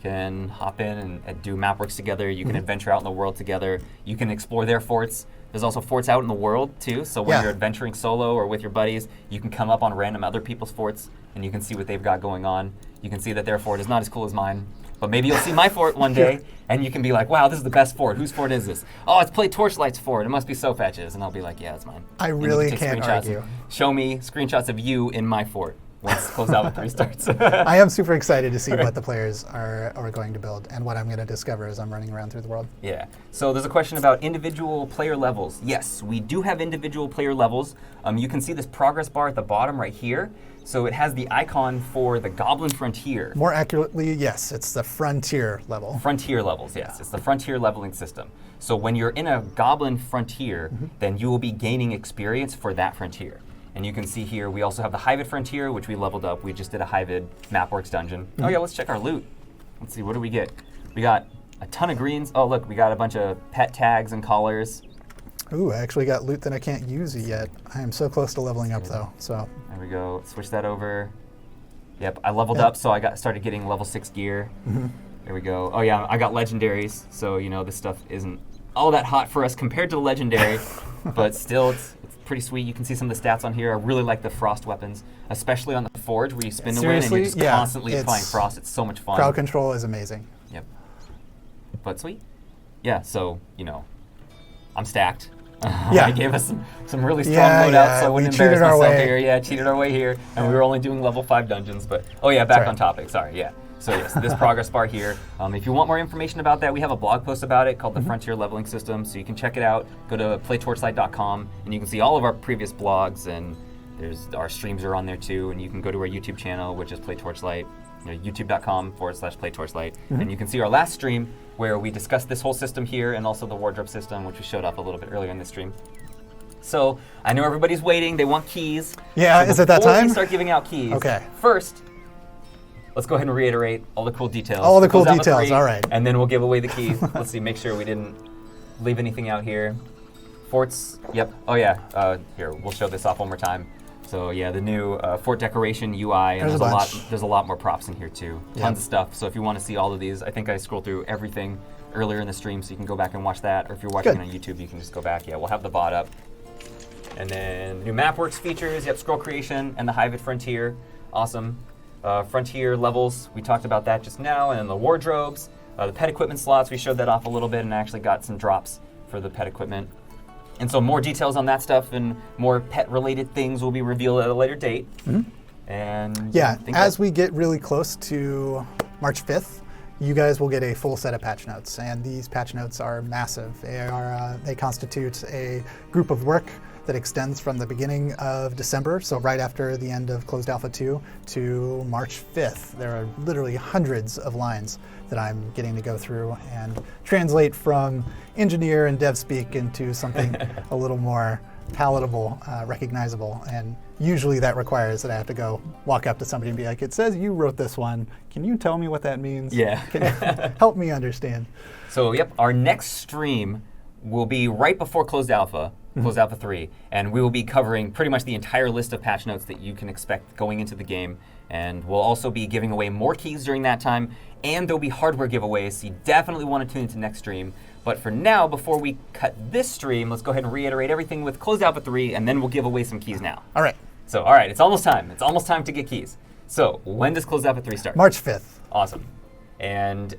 S1: can hop in and do Mapworks together. You can adventure out in the world together. You can explore their forts. There's also forts out in the world, too. So when
S2: Yeah.
S1: you're adventuring solo or with your buddies, you can come up on random other people's forts, and you can see what they've got going on. You can see that their fort is not as cool as mine. But maybe you'll see my fort one day, and you can be like, wow, this is the best fort. Whose fort is this? Oh, it's Play Torchlight's fort. It must be Sofetch's. And I'll be like, yeah, it's mine.
S2: I
S1: And you
S2: really
S1: can take
S2: can't
S1: screenshots
S2: argue.
S1: and show me screenshots of you in my fort once Close Out with 3 starts.
S2: I am super excited to see what the players are going to build and what I'm going to discover as I'm running around through the world.
S1: Yeah. So there's a question about individual player levels. Yes, we do have individual player levels. You can see this progress bar at the bottom right here. So it has the icon for the Goblin Frontier.
S2: More accurately, yes, it's the frontier level.
S1: Frontier levels, yes. It's the frontier leveling system. So when you're in a Goblin Frontier, then you will be gaining experience for that frontier. And you can see here, we also have the Hyvid Frontier, which we leveled up. We just did a Hyvid Mapworks dungeon. Oh yeah, let's check our loot. Let's see, what do we get? We got a ton of greens. Oh look, we got a bunch of pet tags and collars.
S2: Ooh, I actually got loot that I can't use yet. I am so close to leveling up though, so.
S1: There we go, switch that over. Yep, I leveled
S2: Yep.
S1: up, so I started getting level 6 gear. There we go. Oh yeah, I got legendaries, so you know this stuff isn't all that hot for us compared to the legendary, but still it's pretty sweet. You can see some of the stats on here. I really like the frost weapons, especially on the forge where you spin the win and you're just
S2: Seriously? Yeah,
S1: constantly applying
S2: it's-
S1: frost. It's so much fun.
S2: Crowd control is amazing.
S1: Yep. But sweet. Yeah, so, you know, I'm stacked.
S2: Yeah.
S1: I gave us some really strong
S2: Yeah,
S1: loadouts,
S2: yeah,
S1: so I
S2: we
S1: wouldn't
S2: cheated
S1: embarrass
S2: our
S1: myself
S2: way.
S1: here. Yeah, cheated our way here. And we were only doing level 5 dungeons, but oh yeah, back
S2: Sorry.
S1: on topic. Sorry, yeah. So yes, this progress bar here. If you want more information about that, we have a blog post about it called the Frontier Leveling System, so you can check it out. Go to playtorchlight.com, and you can see all of our previous blogs, and our streams are on there too, and you can go to our YouTube channel, which is Play Torchlight. youtube.com/playtorchlight. And you can see our last stream where we discussed this whole system here and also the wardrobe system, which we showed off a little bit earlier in the stream. So I know everybody's waiting. They want keys.
S2: Yeah,
S1: so
S2: is it that
S1: before
S2: time?
S1: we start giving out keys,
S2: Okay.
S1: first, let's go ahead and reiterate all the cool details.
S2: All the cool
S1: Close out
S2: details,
S1: 3,
S2: all right.
S1: And then we'll give away the keys. Let's see, make sure we didn't leave anything out here. Forts, yep. Oh yeah, here, we'll show this off one more time. So yeah, the new fort decoration UI, and there's a lot more props in here too. Tons of stuff. So if you want to see all of these, I think I scrolled through everything earlier in the stream, so you can go back and watch that. Or if you're watching it on YouTube, you can just go back. Yeah, we'll have the VoD up. And then new MapWorks features, yep, scroll creation, and the Untitled Frontier, awesome. Frontier levels, we talked about that just now, and then the wardrobes, the pet equipment slots, we showed that off a little bit and actually got some drops for the pet equipment. And so more details on that stuff and more pet-related things will be revealed at a later date. And
S2: yeah, as we get really close to March 5th, you guys will get a full set of patch notes, and these patch notes are massive. They constitute a group of work that extends from the beginning of December, so right after the end of Closed Alpha 2, to March 5th. There are literally hundreds of lines that I'm getting to go through and translate from engineer and dev speak into something a little more palatable, recognizable, and usually that requires that I have to go walk up to somebody and be like, it says you wrote this one. Can you tell me what that means?
S1: Yeah.
S2: Can you help me understand?
S1: So yep, our next stream will be right before Closed Alpha, Closed Alpha 3, and we will be covering pretty much the entire list of patch notes that you can expect going into the game. And we'll also be giving away more keys during that time, and there'll be hardware giveaways, so you definitely want to tune into next stream. But for now, before we cut this stream, let's go ahead and reiterate everything with Closed Alpha 3, and then we'll give away some keys now.
S2: All right.
S1: So, all right, it's almost time. It's almost time to get keys. So, when does Closed Alpha 3 start?
S2: March 5th.
S1: Awesome. And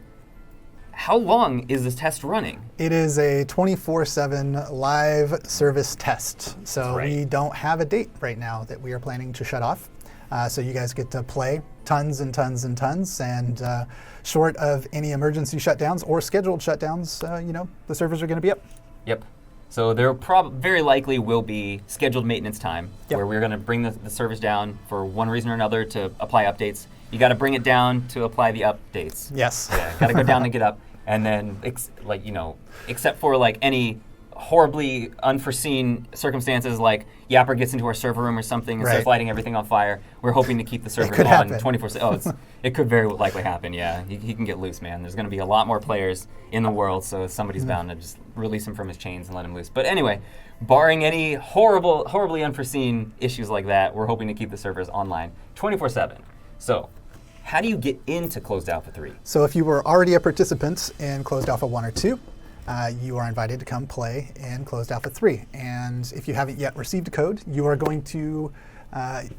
S1: how long is this test running?
S2: It is a 24/7 live service test. So we don't have a date right now that we are planning to shut off. So you guys get to play tons and tons and tons, and short of any emergency shutdowns or scheduled shutdowns, the servers are going to be up.
S1: Yep. So there very likely will be scheduled maintenance time where we're going to bring the servers down for one reason or another to apply updates. You got to bring it down to apply the updates.
S2: Yes.
S1: Yeah, got to go down to get up, and then except for like any horribly unforeseen circumstances, like Yapper gets into our server room or something and starts lighting everything on fire, we're hoping to keep the servers on 24/7. Oh, it could very likely happen. Yeah, he can get loose, man. There's going to be a lot more players in the world, so somebody's bound to just release him from his chains and let him loose. But anyway, barring any horribly unforeseen issues like that, we're hoping to keep the servers online 24/7. So, how do you get into Closed Alpha 3?
S2: So if you were already a participant in Closed Alpha 1 or 2, you are invited to come play in Closed Alpha 3. And if you haven't yet received a code, you are going to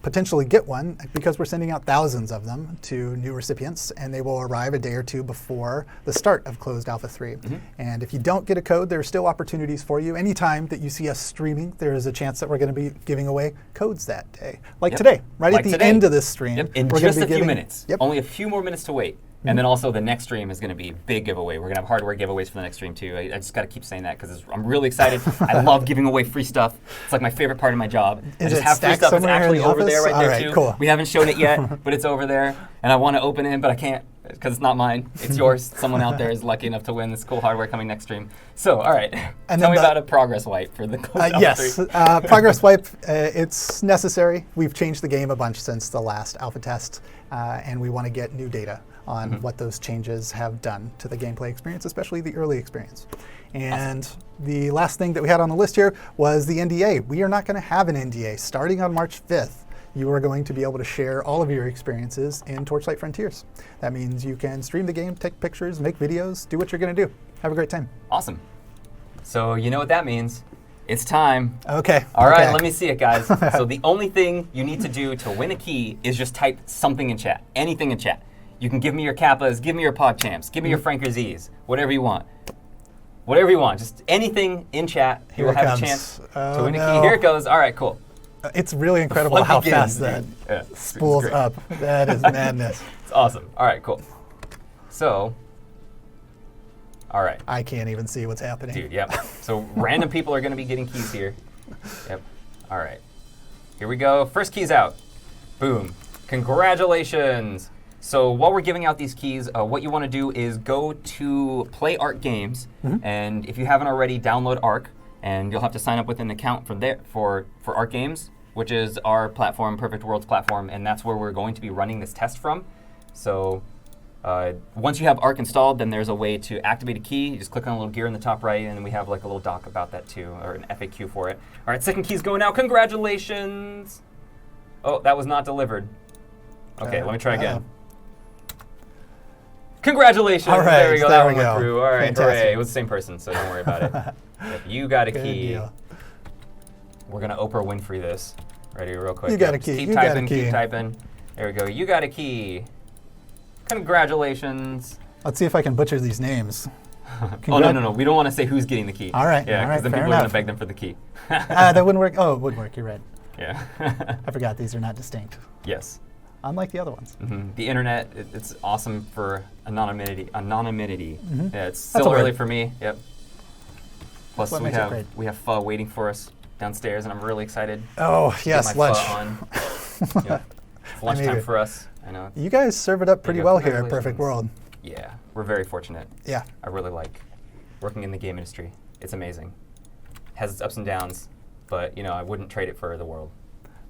S2: potentially get one, because we're sending out thousands of them to new recipients, and they will arrive a day or two before the start of Closed Alpha 3. And if you don't get a code, there are still opportunities for you. Anytime that you see us streaming, there is a chance that we're going to be giving away codes that day. Like today, right at the end of this stream.
S1: In
S2: we're
S1: just
S2: gonna be
S1: a few minutes. Only a few more minutes to wait. And then also the next stream is going to be a big giveaway. We're going to have hardware giveaways for the next stream too. I just got to keep saying that because I'm really excited. I love giving away free stuff. It's like my favorite part of my job.
S2: Is
S1: I just
S2: it
S1: have free stuff. It's actually over there right there too.
S2: Cool.
S1: We haven't shown it yet, but it's over there. And I want to open it, but I can't because it's not mine. It's yours. Someone out there is lucky enough to win this cool hardware coming next stream. So, all right. Tell me about a progress wipe for the Closed Alpha 3.
S2: Yes, progress wipe, it's necessary. We've changed the game a bunch since the last alpha test, and we want to get new data on what those changes have done to the gameplay experience, especially the early experience. And the last thing that we had on the list here was the NDA. We are not going to have an NDA. Starting on March 5th, you are going to be able to share all of your experiences in Torchlight Frontiers. That means you can stream the game, take pictures, make videos, do what you're going to do. Have a great time.
S1: Awesome. So you know what that means. It's time.
S2: Okay.
S1: All right, let me see it, guys. So the only thing you need to do to win a key is just type something in chat, anything in chat. You can give me your Kappas, give me your PogChamps, give me your Franker Zs, whatever you want. Whatever you want, just anything in chat. You will have a chance to win a key. Here it goes. All right, cool.
S2: It's really incredible how fast that spools up. That is madness.
S1: It's awesome. All right, cool. So, all right.
S2: I can't even see what's happening.
S1: Dude, yep. So random people are going to be getting keys here. Yep. All right. Here we go. First key's out. Boom. Congratulations. So while we're giving out these keys, what you want to do is go to Play Arc Games, and if you haven't already, download Arc, and you'll have to sign up with an account from there for Arc Games, which is our platform, Perfect Worlds platform, and that's where we're going to be running this test from. So once you have Arc installed, then there's a way to activate a key. You just click on a little gear in the top right, and we have like a little doc about that too, or an FAQ for it. All right, second key's going out. Congratulations! Oh, that was not delivered. Okay, let me try again. Congratulations!
S2: All right,
S1: there we go.
S2: there
S1: That
S2: we
S1: one went
S2: go.
S1: through. All right,
S2: Fantastic.
S1: hooray! It was the same person, so don't worry about it. Yep, you got a
S2: Good
S1: key.
S2: deal.
S1: We're gonna Oprah Winfrey this. Ready, real quick.
S2: You got a
S1: Just
S2: key.
S1: Keep
S2: You got a
S1: typing.
S2: key.
S1: Keep typing. There we go. You got a key. Congratulations.
S2: Let's see if I can butcher these names.
S1: Oh, no. We don't want to say who's getting the key.
S2: All right,
S1: Yeah,
S2: all right,
S1: because then
S2: fair
S1: people are going
S2: enough.
S1: to beg them for the key.
S2: That wouldn't work. Oh, it would work. You're right.
S1: Yeah.
S2: I forgot these are not distinct,
S1: Yes.
S2: unlike the other ones.
S1: The internet, it's awesome for anonymity. Yeah, it's
S2: That's
S1: still
S2: a word.
S1: early for me. Yep. Plus,
S2: what
S1: we
S2: makes it
S1: have
S2: great.
S1: pho waiting for us downstairs, and I'm really excited.
S2: Oh,
S1: to
S2: yes,
S1: get my
S2: lunch.
S1: pho on. Yep. It's lunchtime
S2: eager.
S1: for us. I know.
S2: You guys serve it up pretty
S1: go.
S2: well here at Perfect
S1: Congratulations.
S2: World.
S1: Yeah, we're very fortunate.
S2: Yeah.
S1: I really like working in the game industry. It's amazing. Has its ups and downs, but I wouldn't trade it for the world.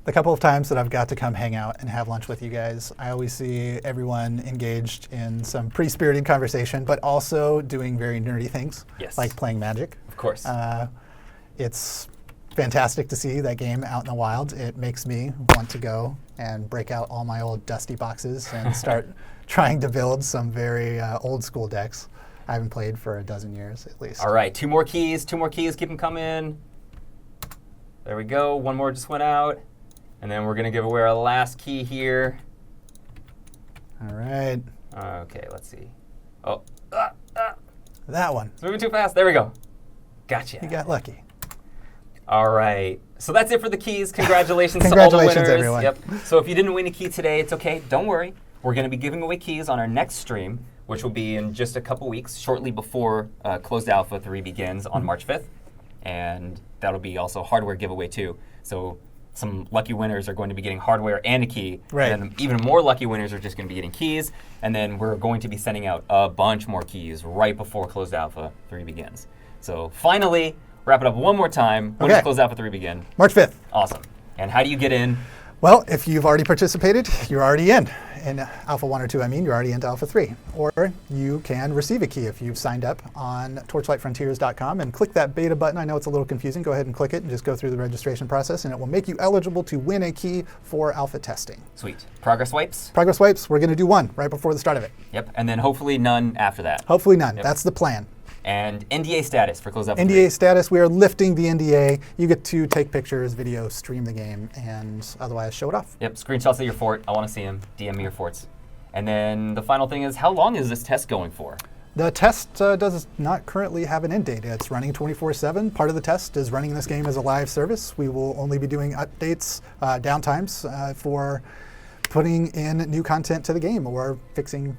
S2: The couple of times that I've got to come hang out and have lunch with you guys, I always see everyone engaged in some pretty spirited conversation, but also doing very nerdy things,
S1: Yes.
S2: like playing Magic.
S1: Of course.
S2: It's fantastic to see that game out in the wild. It makes me want to go and break out all my old dusty boxes and start trying to build some very old school decks. I haven't played for a dozen years at least.
S1: All right, two more keys, keep them coming. There we go, one more just went out. And then we're gonna give away our last key here.
S2: All right.
S1: Okay, let's see. Oh,
S2: That one.
S1: it's moving too fast. There we go. Gotcha.
S2: You got lucky.
S1: All right. So that's it for the keys. Congratulations,
S2: Congratulations,
S1: to all the winners.
S2: everyone.
S1: Yep. So if you didn't win a key today, it's okay. Don't worry. We're going to be giving away keys on our next stream, which will be in just a couple weeks, shortly before Closed Alpha 3 begins on March 5th. And that'll be also a hardware giveaway too. So some lucky winners are going to be getting hardware and a key.
S2: Right.
S1: And then even more lucky winners are just going to be getting keys. And then we're going to be sending out a bunch more keys right before Closed Alpha 3 begins. So finally, wrap it up one more time. When does
S2: Okay.
S1: Closed Alpha 3 begin?
S2: March 5th.
S1: Awesome. And how do you get in?
S2: Well, if you've already participated, you're already in. In Alpha 1 or 2, you're already into Alpha 3. Or you can receive a key if you've signed up on torchlightfrontiers.com and click that beta button. I know it's a little confusing. Go ahead and click it and just go through the registration process, and it will make you eligible to win a key for alpha testing.
S1: Sweet. Progress wipes?
S2: Progress wipes, we're going to do one right before the start of it.
S1: Yep. And then hopefully none after that.
S2: Hopefully none.
S1: Yep.
S2: That's the plan.
S1: And NDA status for Closed Alpha 3.
S2: NDA status, we are lifting the NDA. You get to take pictures, videos, stream the game, and otherwise show it off.
S1: Yep. Screenshots of your fort. I want to see them. DM me your forts. And then the final thing is, how long is this test going for?
S2: The test does not currently have an end date. It's running 24/7. Part of the test is running this game as a live service. We will only be doing updates, downtimes for putting in new content to the game or fixing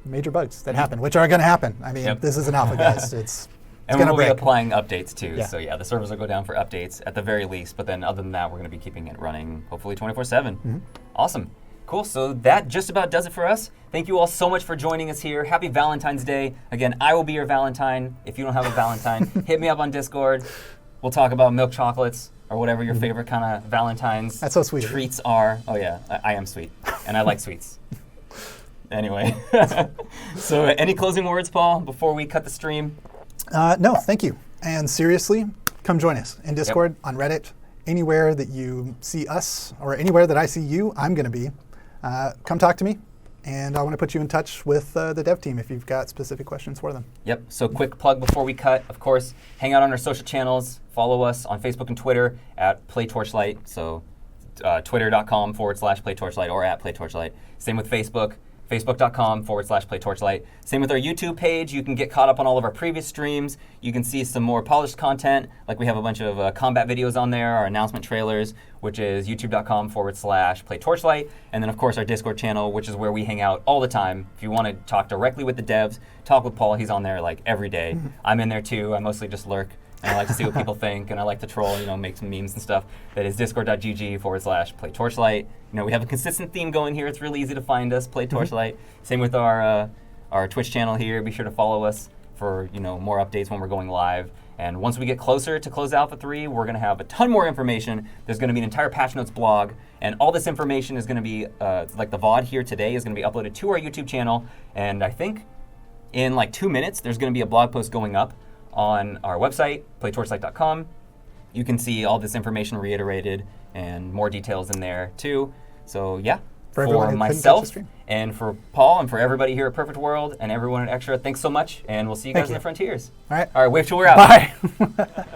S2: major bugs that happen, which are going to happen. I mean,
S1: Yep.
S2: this is an alpha, guys. It's
S1: And
S2: going to
S1: we'll be
S2: break.
S1: applying updates too.
S2: Yeah.
S1: So yeah, the servers will go down for updates at the very least. But then other than that, we're going to be keeping it running hopefully 24/7. Awesome. Cool. So that just about does it for us. Thank you all so much for joining us here. Happy Valentine's Day. Again, I will be your Valentine. If you don't have a Valentine, hit me up on Discord. We'll talk about milk chocolates or whatever your favorite kind of Valentine's
S2: That's so sweet of you.
S1: treats are. Oh yeah, I am sweet. And I like sweets. Anyway. So any closing words, Paul, before we cut the stream?
S2: No, thank you. And seriously, come join us in Discord, on Reddit, anywhere that you see us or anywhere that I see you, I'm going to be. Come talk to me, and I want to put you in touch with the dev team if you've got specific questions for them.
S1: Yep. So quick plug before we cut. Of course, hang out on our social channels. Follow us on Facebook and Twitter at PlayTorchlight. So twitter.com/PlayTorchlight or at PlayTorchlight. Same with Facebook. Facebook.com/PlayTorchlight. Same with our YouTube page. You can get caught up on all of our previous streams. You can see some more polished content. Like we have a bunch of combat videos on there, our announcement trailers, which is youtube.com/PlayTorchlight. And then, of course, our Discord channel, which is where we hang out all the time. If you want to talk directly with the devs, talk with Paul. He's on there like every day. I'm in there too. I mostly just lurk And I like to see what people think, and I like to troll, make some memes and stuff. That is discord.gg/play Torchlight. We have a consistent theme going here. It's really easy to find us, play Torchlight. Same with our Twitch channel here. Be sure to follow us for more updates when we're going live. And once we get closer to Closed Alpha 3, we're going to have a ton more information. There's going to be an entire patch notes blog, and all this information is going to be, like the VoD here today, is going to be uploaded to our YouTube channel. And I think in like 2 minutes, there's going to be a blog post going up on our website, playtorchlight.com. You can see all this information reiterated and more details in there too. So yeah, for myself and for Paul and for everybody here at Perfect World and everyone at Extra, thanks so much, and we'll see you guys in the Frontiers.
S2: All right,
S1: wave till we're out.
S2: Bye.